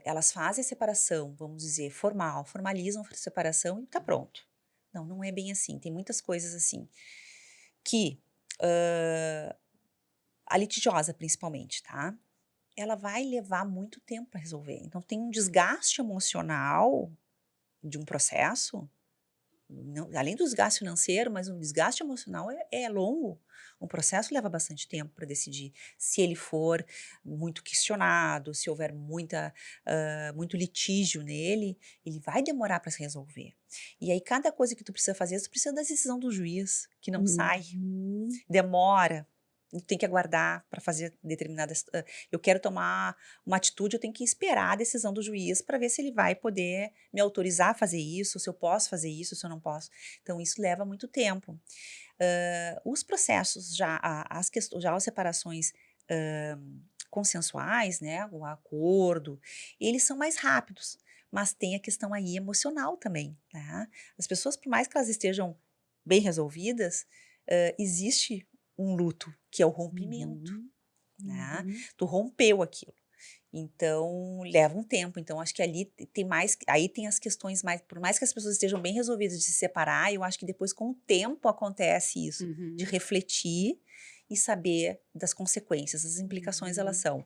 elas fazem a separação, vamos dizer, formal, formalizam a separação e tá pronto. Não, não é bem assim. Tem muitas coisas assim que a litigiosa, principalmente, tá? Ela vai levar muito tempo para resolver. Então, tem um desgaste emocional de um processo, além do desgaste financeiro, mas um desgaste emocional é longo. Um processo leva bastante tempo para decidir se ele for muito questionado, se houver muito litígio nele, ele vai demorar para se resolver. E aí, cada coisa que tu precisa fazer, tu precisa da decisão do juiz, que não sai, Uhum. demora. Tem que aguardar para fazer determinadas. Eu quero tomar uma atitude, eu tenho que esperar a decisão do juiz para ver se ele vai poder me autorizar a fazer isso, se eu posso fazer isso, se eu não posso. Então, isso leva muito tempo. Os processos, já as separações consensuais, né, o acordo, eles são mais rápidos, mas tem a questão aí emocional também. Tá? As pessoas, por mais que elas estejam bem resolvidas, existe um luto, que é o rompimento, Uhum. né? Uhum. Tu rompeu aquilo. Então, leva um tempo. Então, acho que ali tem mais, aí tem as questões mais, por mais que as pessoas estejam bem resolvidas de se separar, eu acho que depois com o tempo acontece isso, de refletir e saber das consequências. As implicações, elas são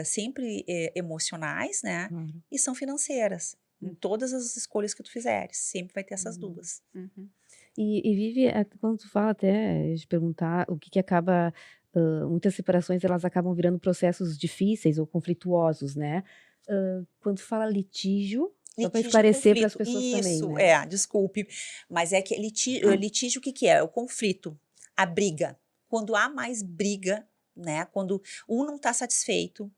sempre emocionais, né? Claro. E são financeiras. Em todas as escolhas que tu fizeres, sempre vai ter essas Uhum. duas. E Vivi, quando tu fala até de perguntar o que que acaba, muitas separações elas acabam virando processos difíceis ou conflituosos, né. Quando fala litígio, só para Litígio e esclarecer para as conflito. pessoas também, Isso, né. desculpe. Mas é que litígio o que que é? É o conflito, a briga. Quando há mais briga, né? Quando um não está satisfeito,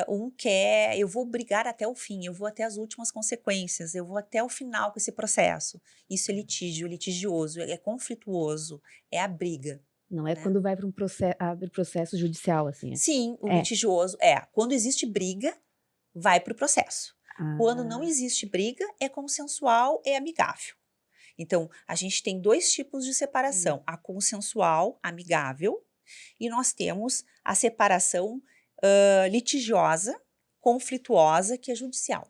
um quer, eu vou brigar até o fim, eu vou até as últimas consequências, eu vou até o final com esse processo. Isso é litígio, litigioso, é conflituoso, é a briga, Não é né? quando vai para abre processo judicial, assim, Sim, o é? litigioso quando existe briga, vai para o processo. Quando não Ah, existe briga, é consensual, é amigável. Então, a gente tem dois tipos de separação: a consensual, amigável, e nós temos a separação litigiosa, conflituosa, que é judicial.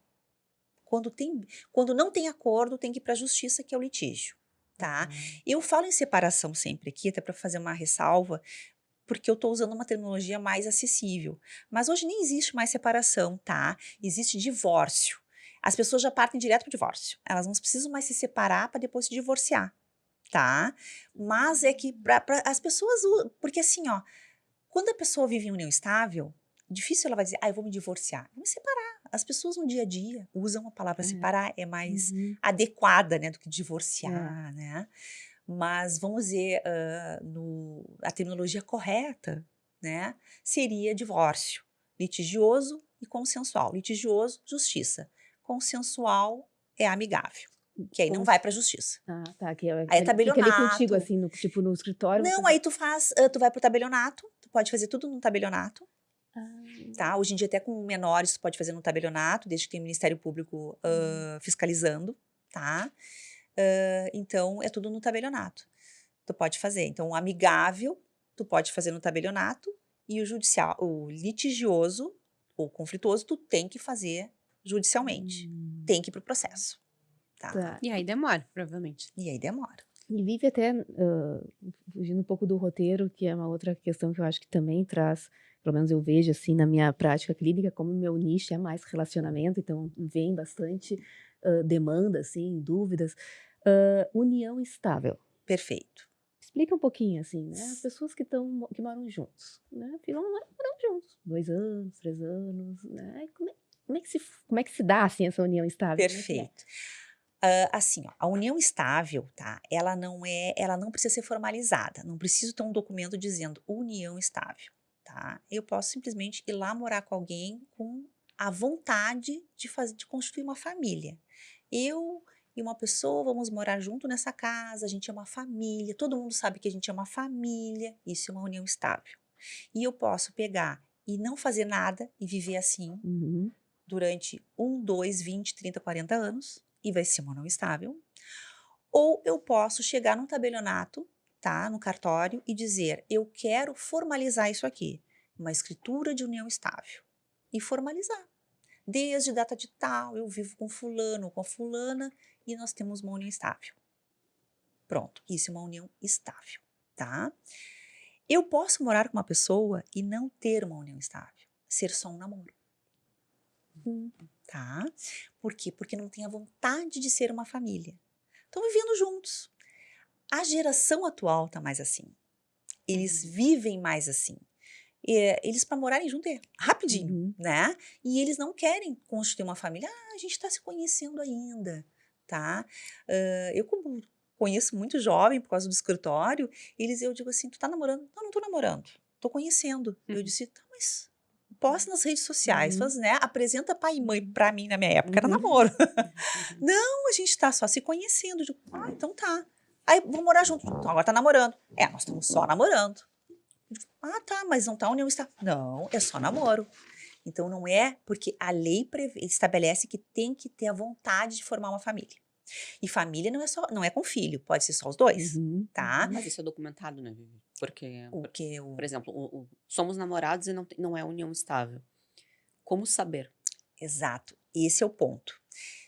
Quando não tem acordo, tem que ir para a justiça, que é o litígio. Tá? Eu falo em separação sempre aqui, até para fazer uma ressalva, porque eu estou usando uma terminologia mais acessível. Mas hoje nem existe mais separação, tá? Existe divórcio. As pessoas já partem direto para o divórcio. Elas não precisam mais se separar para depois se divorciar, tá? Mas é que as pessoas... Porque assim, ó, quando a pessoa vive em união estável, difícil ela vai dizer, eu vou me divorciar. Eu vou me separar. As pessoas no dia a dia usam a palavra separar, é mais uhum, adequada, né, do que é. divorciar, né? Mas vamos dizer, a terminologia correta, né, seria divórcio. Litigioso e consensual. Litigioso, justiça. Consensual é amigável, que aí não vai Cons para a justiça. tá, que é Aí é fica ali contigo, tabelionato. assim, no tipo, no escritório Não, vocês aí tu vai para o tabelionato, tu pode fazer tudo no tabelionato, tá? Hoje em dia até com menores tu pode fazer no tabelionato, desde que tem o Ministério Público fiscalizando, tá? Então é tudo no tabelionato. Tu pode fazer. Então, o amigável, tu pode fazer no tabelionato, e o judicial, o litigioso, ou conflituoso, tu tem que fazer judicialmente. Tem que ir pro processo, tá? tá. E aí demora, provavelmente. E aí demora. E vive até, fugindo um pouco do roteiro, que é uma outra questão que eu acho que também traz pelo menos eu vejo assim na minha prática clínica, como o meu nicho é mais relacionamento, então vem bastante demanda, assim, dúvidas. União estável. Perfeito. Explica um pouquinho, assim, né? As pessoas que moram juntos, né? Moram juntos, 2 anos, 3 anos, né? Como é que se dá, assim, essa união estável? Como é que é? Perfeito. Assim, ó, a união estável, tá? Ela não precisa ser formalizada. Não preciso ter um documento dizendo união estável, tá? Eu posso simplesmente ir lá morar com alguém com a vontade de constituir uma família. Eu e uma pessoa vamos morar junto nessa casa, a gente é uma família, todo mundo sabe que a gente é uma família, isso é uma união estável. E eu posso pegar e não fazer nada e viver assim Uhum. durante 1, 2, 20, 30, 40 anos, e vai ser uma união estável. Ou eu posso chegar num tabelionato, tá, no cartório, e dizer, eu quero formalizar isso aqui, uma escritura de união estável, e formalizar. Desde data de tal, eu vivo com fulano, com a fulana, e nós temos uma união estável. Pronto, isso é uma união estável, tá? Eu posso morar com uma pessoa e não ter uma união estável, ser só um namoro. Tá? Por quê? Porque não tem a vontade de ser uma família. Estão vivendo juntos. A geração atual tá mais assim. Eles vivem mais assim. Eles para morarem junto é rapidinho, Uhum. né? E eles não querem constituir uma família. A gente está se conhecendo ainda, tá? Eu como conheço muito jovem por causa do escritório, eu digo assim, tu tá namorando? Não, não tô namorando, tô conhecendo. Eu disse, tá, mas posta nas redes sociais, Uhum. faz, né? Apresenta pai e mãe pra mim na minha época, era namoro. Não, a gente tá só se conhecendo. Eu digo, então tá. Aí, vamos morar junto. Então, agora tá namorando. Nós estamos só namorando. Eu digo, tá, mas não tá união estável. Não, é só namoro. Então, não é porque a lei estabelece que tem que ter a vontade de formar uma família. E família não é com filho, pode ser só os dois, Uhum. tá? Mas isso é documentado, né, Vivi? Porque, O que por exemplo, somos namorados e não é união estável. Como saber? Exato, esse é o ponto.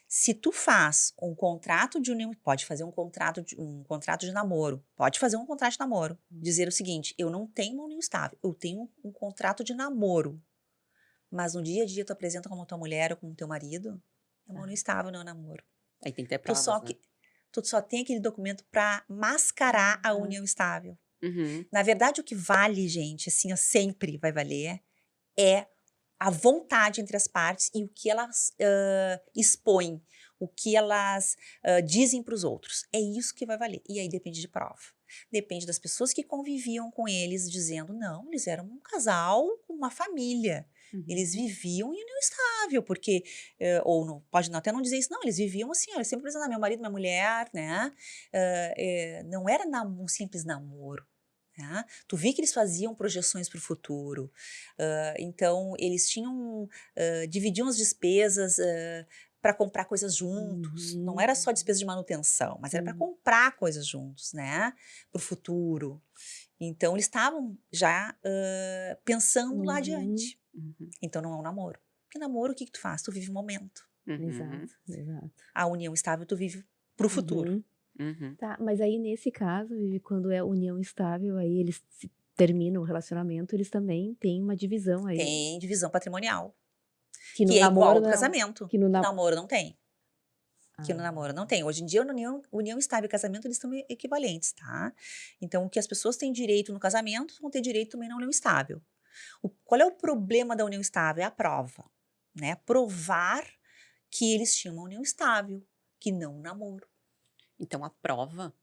Se tu faz um contrato de união, pode fazer um contrato de namoro, pode fazer um contrato de namoro, dizer o seguinte, eu não tenho uma união estável, eu tenho um contrato de namoro, mas no dia a dia tu apresenta como tua mulher ou como teu marido, é uma união estável, não é um namoro. Aí tem que ter Tu só, provas, né? tu só tem aquele documento para mascarar a união estável. Uhum. Na verdade, o que vale, gente, assim, sempre vai valer, é a vontade entre as partes e o que elas expõem, o que elas dizem para os outros. É isso que vai valer. E aí depende de prova. Depende das pessoas que conviviam com eles, dizendo, não, eles eram um casal com uma família. Eles viviam em união estável, porque, ou não, pode até não dizer isso, não, eles viviam assim, eles sempre dizendo, meu marido, minha mulher, né? Não era um simples namoro. Tá? Tu vi que eles faziam projeções para o futuro, então eles dividiam as despesas para comprar coisas juntos, não era só despesa de manutenção, mas era para comprar coisas juntos, né, para o futuro. Então eles estavam já pensando lá adiante. Então não é um namoro. Porque namoro, o que tu faz? Tu vive o momento. Exato, exato. A união estável tu vive para o futuro. Tá, mas aí nesse caso, Vivi, quando é união estável, aí eles terminam o relacionamento, eles também têm uma divisão aí. Tem divisão patrimonial, Que no que é igual namoro ao do não. casamento. Que no No namoro. namoro não tem. Que no namoro não tem. Hoje em dia, união estável e casamento, eles estão equivalentes, tá? Então, o que as pessoas têm direito no casamento, vão ter direito também na união estável. Qual é o problema da união estável? É a prova, né? Provar que eles tinham uma união estável, que não um namoro. Então a prova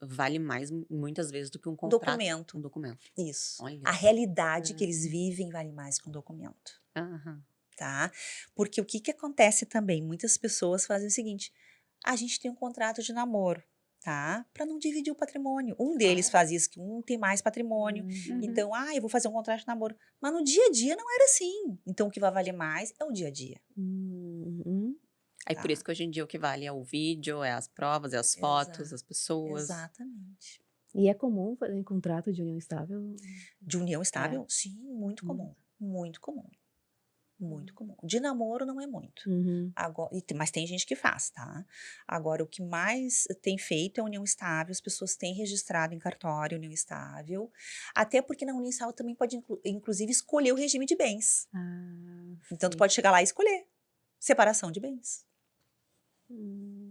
vale mais muitas vezes do que um Um contrato. documento. Um documento. Isso. Olha A só. realidade que eles vivem vale mais que um documento. Aham. Tá? Porque o que acontece também? Muitas pessoas fazem o seguinte, a gente tem um contrato de namoro, tá? Para não dividir o patrimônio. Um deles faz isso, que um tem mais patrimônio. Então, eu vou fazer um contrato de namoro. Mas no dia a dia não era assim. Então, o que vai valer mais é o dia a dia. Aí Tá. por isso que hoje em dia o que vale é o vídeo, é as provas, é as fotos, as pessoas. Exatamente. E é comum fazer um contrato de união estável? De união estável? Sim, muito comum. Muito comum. Muito comum. De namoro não é muito. Uhum. Agora, mas tem gente que faz, tá? Agora, o que mais tem feito é união estável, as pessoas têm registrado em cartório união estável, até porque na união estável também pode, inclusive, escolher o regime de bens. Ah, Então, tu sim. pode chegar lá e escolher separação de bens.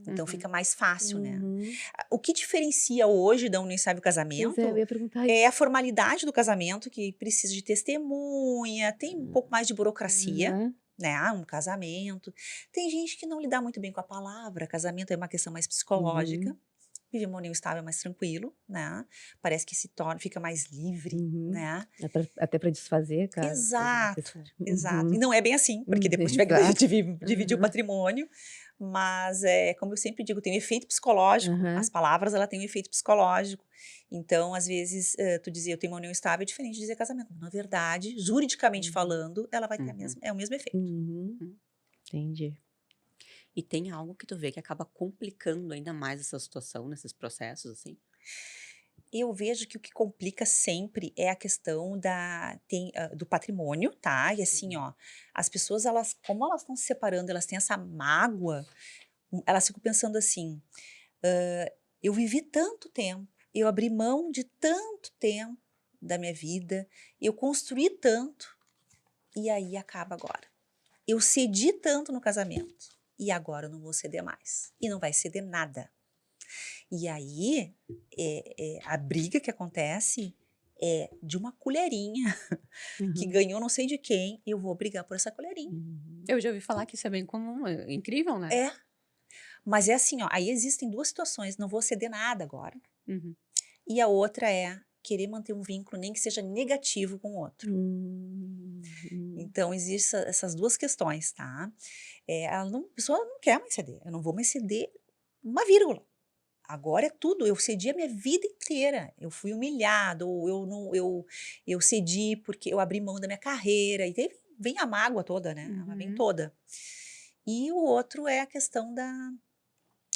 Então, Uhum. fica mais fácil, né? Uhum. O que diferencia hoje da união estável e o Pois é, eu casamento ia perguntar é a formalidade do casamento, que precisa de testemunha, tem um pouco mais de burocracia, Aham. né? Um casamento. Tem gente que não lida muito bem com a palavra, casamento é uma questão mais psicológica. Uhum. Viver uma união estável é mais tranquilo, né? Parece que se torna, fica mais livre, Uhum. né? Até para desfazer, caso seja Exato, necessário. exato. E Uhum. não é bem assim, porque depois tiver que Exato. dividir o Aham. patrimônio, mas como eu sempre digo, tem um efeito psicológico, as Aham. palavras ela tem um efeito psicológico. Então, às vezes, tu dizia eu tenho uma união estável é diferente de dizer casamento. Na verdade, juridicamente Uhum. falando, ela vai ter Uhum. o mesmo efeito. Uhum. Uhum. Entendi. E tem algo que tu vê que acaba complicando ainda mais essa situação nesses processos, assim? Eu vejo que o que complica sempre é a questão do patrimônio, tá? E assim, ó, as pessoas, como elas estão se separando, elas têm essa mágoa, elas ficam pensando assim, eu vivi tanto tempo, eu abri mão de tanto tempo da minha vida, eu construí tanto, e aí acaba agora. Eu cedi tanto no casamento, e agora eu não vou ceder mais. E não vai ceder nada. E aí, a briga que acontece é de uma colherinha que Uhum. ganhou não sei de quem, eu vou brigar por essa colherinha. Uhum. Eu já ouvi falar que isso é bem comum, é incrível, né? É, mas é assim, ó, aí existem duas situações, não vou ceder nada agora. Uhum. E a outra é querer manter um vínculo, nem que seja negativo com o outro. Uhum. Então, existem essas duas questões, tá? A pessoa não quer mais ceder, eu não vou mais ceder uma vírgula. Agora é tudo, eu cedi a minha vida inteira, eu fui humilhado, ou eu cedi porque eu abri mão da minha carreira, e vem a mágoa toda, né? Ela vem Uhum. toda. E o outro é a questão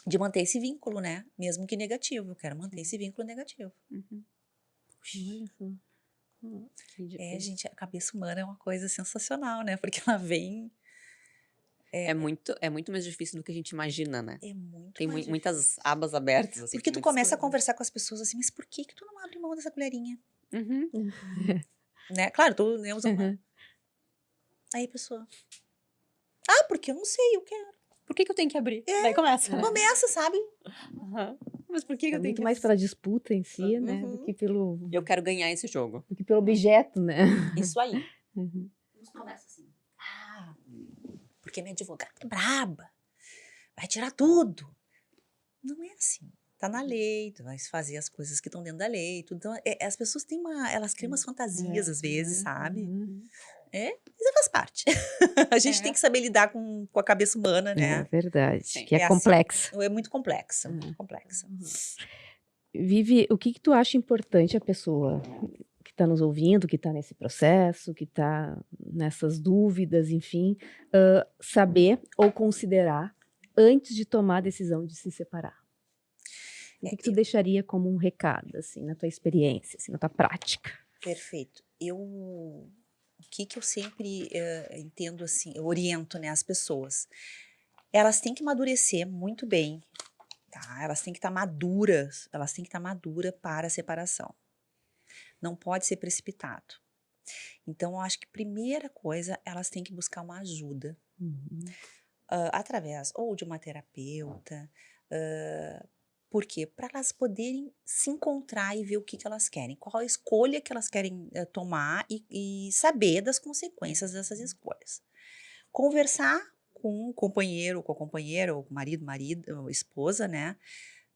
de manter esse vínculo, né? Mesmo que negativo, eu quero manter esse vínculo negativo. Uhum. Olha só. Que difícil. Gente, a cabeça humana é uma coisa sensacional, né? Porque ela vem, É muito mais difícil do que a gente imagina, né? é muito Tem mais muitas difícil. abas abertas, assim, Porque tem tu muitas começa a coisas. conversar com as pessoas assim, mas por que que tu não abre mão dessa colherinha? Uhum. Né? Claro, tu né, usa uma... Uhum. Aí a pessoa, porque eu não sei, eu quero. Por que que eu tenho que abrir? É, Daí começa. É. começa, sabe? Aham. Mas por que que É eu tenho muito que... mais pela disputa em si, né, Uhum. Eu quero ganhar esse jogo. do que pelo objeto, né. Isso aí. Uhum. Uns começam assim, porque minha advogada é braba, vai tirar tudo. Não é assim. Tá na lei, tu vai fazer as coisas que estão dentro da lei, tudo. Então, as pessoas têm elas criam umas fantasias às vezes, sabe? Uhum. Mas faz parte. A gente tem que saber lidar com a cabeça humana, É né? verdade, Sim. que é assim, complexa. é muito complexa, muito complexa. Vivi, o que que tu acha importante a pessoa que está nos ouvindo, que está nesse processo, que está nessas dúvidas, enfim, saber ou considerar antes de tomar a decisão de se separar? O que que tu deixaria como um recado, assim, na tua experiência, assim, na tua prática? Perfeito. O que eu sempre entendo assim, eu oriento, né, as pessoas. Elas têm que amadurecer muito bem, tá? Elas têm que estar maduras, elas têm que estar maduras para a separação. Não pode ser precipitado. Então, eu acho que primeira coisa, elas têm que buscar uma ajuda, Uhum. através ou de uma terapeuta, por quê? Para elas poderem se encontrar e ver o que elas querem, qual a escolha que elas querem tomar e saber das consequências dessas escolhas. Conversar com o companheiro, com a companheira, ou com o marido, ou esposa, né?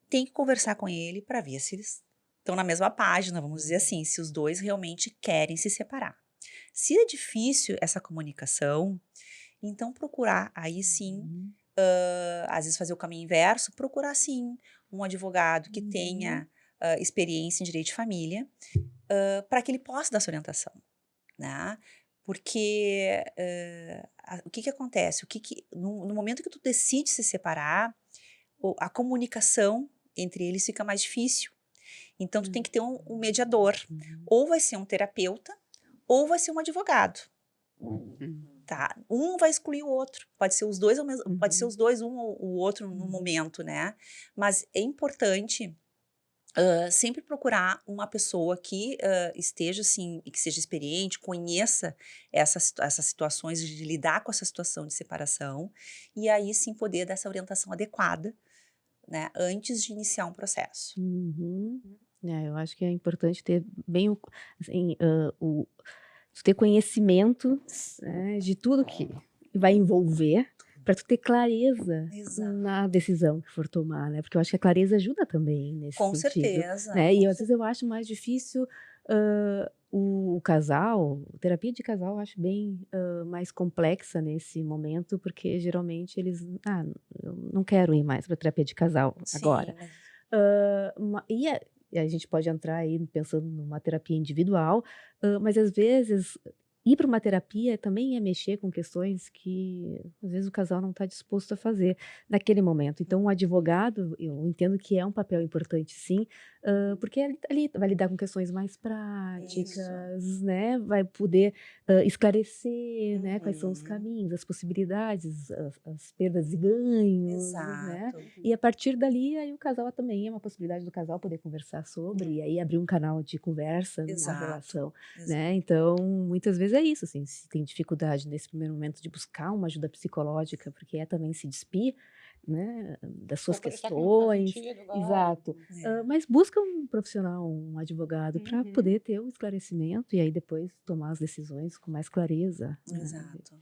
Tem que conversar com ele para ver se eles estão na mesma página, vamos dizer assim, se os dois realmente querem se separar. Se é difícil essa comunicação, então procurar aí sim, às vezes fazer o caminho inverso, procurar sim um advogado que tenha experiência em direito de família, para que ele possa dar essa orientação, né? Porque o que acontece? No momento que tu decide se separar, a comunicação entre eles fica mais difícil. Então, tu tem que ter um mediador. Ou vai ser um terapeuta, ou vai ser um advogado. tá? Um vai excluir o outro. Pode ser os dois ao mesmo, pode ser Uhum. os dois, um ou o outro no Uhum. momento, né? Mas é importante sempre procurar uma pessoa que esteja assim, e que seja experiente, conheça essas situações de lidar com essa situação de separação, e aí sim poder dar essa orientação adequada, né, antes de iniciar um processo. Uhum. Eu acho que é importante ter bem assim, tu ter conhecimento, né, de tudo que vai envolver, para tu ter clareza Exato. na decisão que for tomar, né, porque eu acho que a clareza ajuda também nesse Com sentido, certeza, né, e com às vezes eu acho mais difícil, o casal, terapia de casal eu acho bem, mais complexa nesse momento, porque geralmente eles: "Ah, eu não quero ir mais para terapia de casal agora". sim, mas E a gente pode entrar aí pensando numa terapia individual, mas às vezes ir para uma terapia também é mexer com questões que às vezes o casal não está disposto a fazer naquele momento. Então, o advogado, eu entendo que é um papel importante, sim, porque ali vai lidar com questões mais isso. práticas, né? Vai poder esclarecer, né? Quais são os Uhum. caminhos, as possibilidades, as perdas e ganhos, né? Exato. E a partir dali, aí o casal também é uma possibilidade do casal poder conversar sobre, e aí abrir um canal de conversa na Exato. relação, Exato. né. Então, muitas vezes é isso, assim, se tem dificuldade nesse primeiro momento de buscar uma ajuda psicológica, porque é também se despir, né, das suas Ou será que não faz questões. sentido agora? Exato. É. Mas busca um profissional, um advogado para Uhum. poder ter o esclarecimento e aí depois tomar as decisões com mais clareza, né. Exato.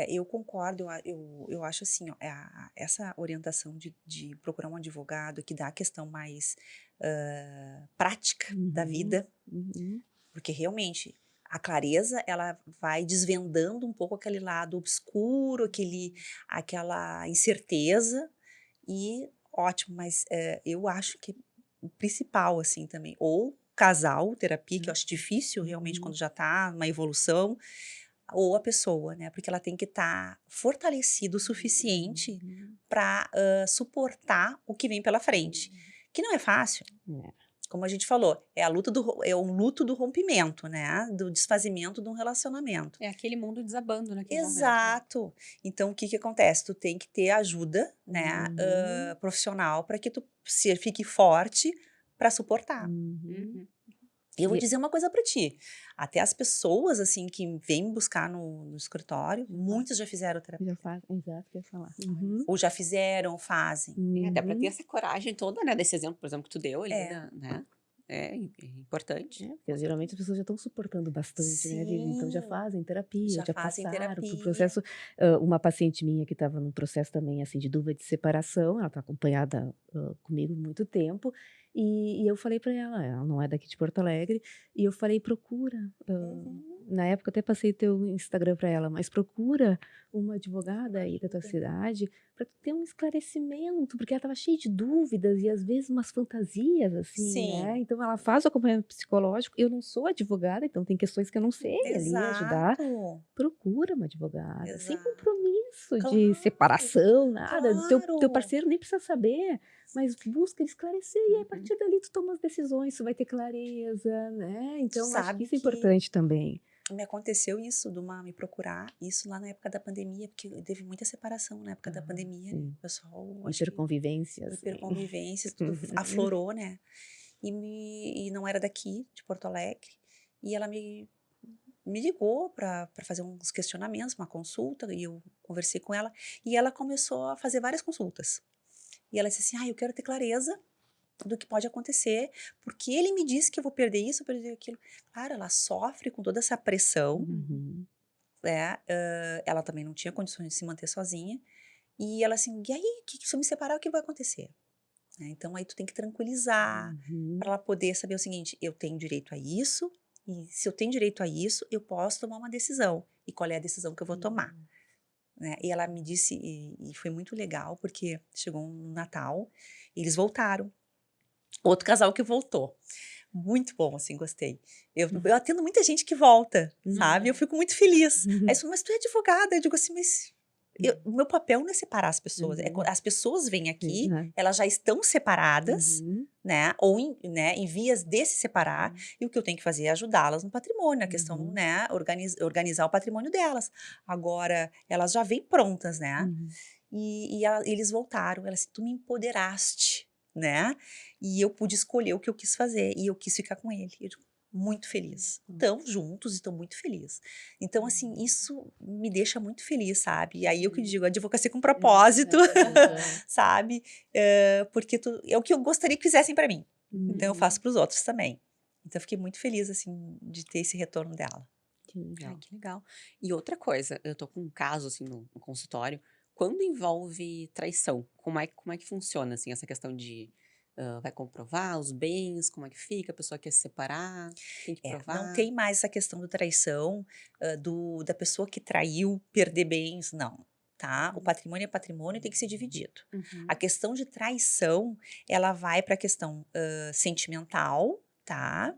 Eu concordo, eu acho assim, ó, essa orientação de procurar um advogado que dá a questão mais prática da Uhum, vida, uhum. porque realmente a clareza ela vai desvendando um pouco aquele lado obscuro, aquela incerteza, e ótimo, mas eu acho que o principal assim também, ou casal, terapia, que eu acho difícil realmente Uhum. quando já está uma evolução, ou a pessoa, né, porque ela tem que estar fortalecida o suficiente Uhum. para suportar o que vem pela frente, que não é fácil. É. Como a gente falou, é um luto do rompimento, né, do desfazimento de um relacionamento. É aquele mundo desabando naquele momento, né? Exato. Então o que que acontece? Tu tem que ter ajuda, né, Uhum. profissional para que tu fique forte para suportar. Uhum. Uhum. E eu vou E dizer uma coisa para ti, até as pessoas, assim, que vêm me buscar no escritório, já faz muitos já fizeram terapia, já faz exato, que eu ia falar. Uhum. ou já fizeram, fazem. Até para ter Uhum. essa coragem toda, né, desse exemplo, por exemplo, que tu deu ali, É, né? É importante, Porque com geralmente certeza. as pessoas já estão suportando bastante, né, Vivi, então já sim, fazem terapia, já já fazem passaram por terapia. processo. Uma paciente minha que estava num processo também, assim, de dúvida de separação, ela está acompanhada, comigo há muito tempo, e eu falei para ela não é daqui de Porto Alegre, e eu falei: "Procura", Uhum, na época eu até passei teu Instagram para ela, mas procura uma advogada uma aí da tua ajuda. cidade para ter um esclarecimento, porque ela estava cheia de dúvidas e às vezes umas fantasias, assim, né. Sim, Então ela faz o acompanhamento psicológico, eu não sou advogada, então tem questões que eu não sei ali ajudar. exato, Procura uma advogada, sem exato. compromisso de Claro, separação, nada, teu claro. parceiro nem precisa saber, mas busca esclarecer e aí a Uhum. partir dali tu toma as decisões, tu vai ter clareza, né. Tu Então acho que sabe isso é que importante também. me aconteceu isso, de uma me procurar, isso lá na época da pandemia, porque teve muita separação na época da Ah, pandemia, né, o sim, pessoal acho que hiperconvivência, assim. hiperconvivências, tudo aflorou, né, e não era daqui, de Porto Alegre, e ela me ligou para fazer uns questionamentos, uma consulta, e eu conversei com ela, e ela começou a fazer várias consultas. E ela disse assim: "Ah, eu quero ter clareza do que pode acontecer, porque ele me disse que eu vou perder isso, perder aquilo". Claro, ela sofre com toda essa pressão, Uhum, né, ela também não tinha condições de se manter sozinha, e ela assim: "E aí, que se eu me separar, o que vai acontecer?", né, então aí tu tem que tranquilizar, para uhum, ela poder saber o seguinte: "Eu tenho direito a isso, e se eu tenho direito a isso, eu posso tomar uma decisão, e qual é a decisão que eu vou tomar?", uhum. né. E ela me disse, e foi muito legal, porque chegou um Natal, eles voltaram, outro casal que voltou. Muito bom, assim, gostei. Eu atendo muita gente que volta, sabe, eu Uhum. fico muito feliz. Aí Uhum. eles falam: "Mas tu é advogada?", eu digo assim: "Mas o meu papel não é separar as pessoas. Uhum. As pessoas vêm aqui, Uhum. elas já estão separadas, Uhum. né? Ou em vias de se separar. E o que eu tenho que fazer é ajudá-las no patrimônio, na questão, Uhum. né? Organizar o patrimônio delas. Agora, elas já vêm prontas, né? Uhum. Eles voltaram, elas assim, tu me empoderaste, né? E eu pude escolher o que eu quis fazer e eu quis ficar com ele. Eu digo, muito feliz. Estão juntos e estão muito felizes. Então, assim, isso me deixa muito feliz, sabe? E aí eu que digo, advocacia com propósito, Uhum. sabe? Porque é o que eu gostaria que fizessem para mim. Então, eu faço para os outros também. Então, eu fiquei muito feliz, assim, de ter esse retorno dela. Que Ai, legal. que legal. E outra coisa, eu tô com um caso, assim, no consultório, quando envolve traição, como é que funciona, assim, essa questão de vai comprovar os bens, como é que fica, a pessoa quer se separar, tem que Não provar? tem mais essa questão da traição, da pessoa que traiu perder bens, não, tá? O patrimônio é patrimônio e tem que ser dividido. Uhum. A questão de traição, ela vai para a questão sentimental, tá?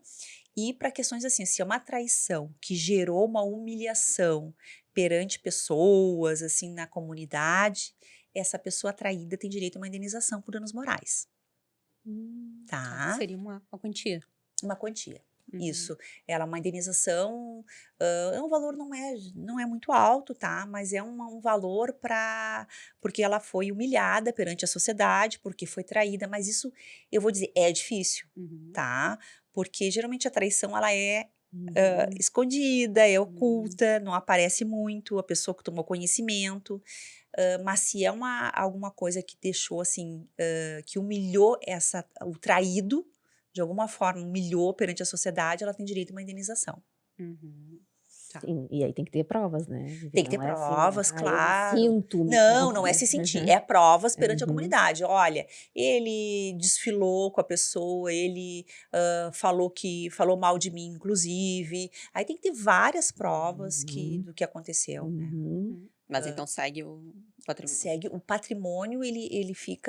E para questões assim, se é uma traição que gerou uma humilhação perante pessoas, assim, na comunidade, essa pessoa traída tem direito a uma indenização por danos morais, Tá, que tá? seria uma quantia. Uma quantia. Uhum. Isso, ela é uma indenização, é um valor não é muito alto, tá? Mas é um valor porque ela foi humilhada perante a sociedade, porque foi traída, mas isso, eu vou dizer, é difícil, Uhum. tá? Porque geralmente a traição, ela é Uhum. escondida, é oculta, não aparece muito, a pessoa que tomou conhecimento, mas se é alguma coisa que deixou assim, que humilhou o traído, de alguma forma humilhou perante a sociedade, ela tem direito a uma indenização. Uhum. Tá. Sim, e aí tem que ter provas, né, Vivi? Tem que ter Não é assim, provas, eu me claro. sinto me Não é se sentir, é provas perante a comunidade. Olha, ele desfilou com a pessoa, ele falou mal de mim, inclusive. Aí tem que ter várias provas do que aconteceu, né? Uhum. Mas então segue o patrimônio. Segue o patrimônio,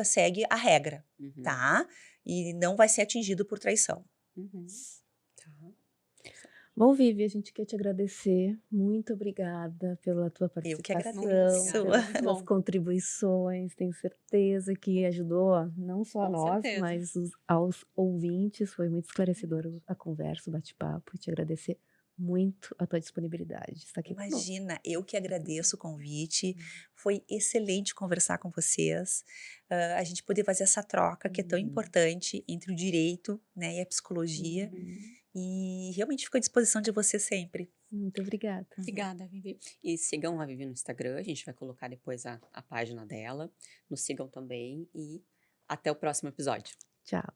segue a regra, Uhum. tá? E não vai ser atingido por traição. Uhum. Tá. Bom, Vivi, a gente quer te agradecer. Muito obrigada pela tua Eu que participação, agradeço. Muito pelas bom. contribuições. Tenho certeza que ajudou não só a Com nós, certeza. mas aos ouvintes. Foi muito esclarecedor a conversa, o bate-papo. E te agradecer muito a tua disponibilidade de estar aqui conosco. Imagina, eu que agradeço o convite. Foi excelente conversar com vocês. A gente poder fazer essa troca que é tão importante entre o direito, né, e a psicologia. E realmente fico à disposição de você sempre. Muito obrigada. Obrigada, Vivi. E sigam a Vivi no Instagram, a gente vai colocar depois a página dela. Nos sigam também e até o próximo episódio. Tchau.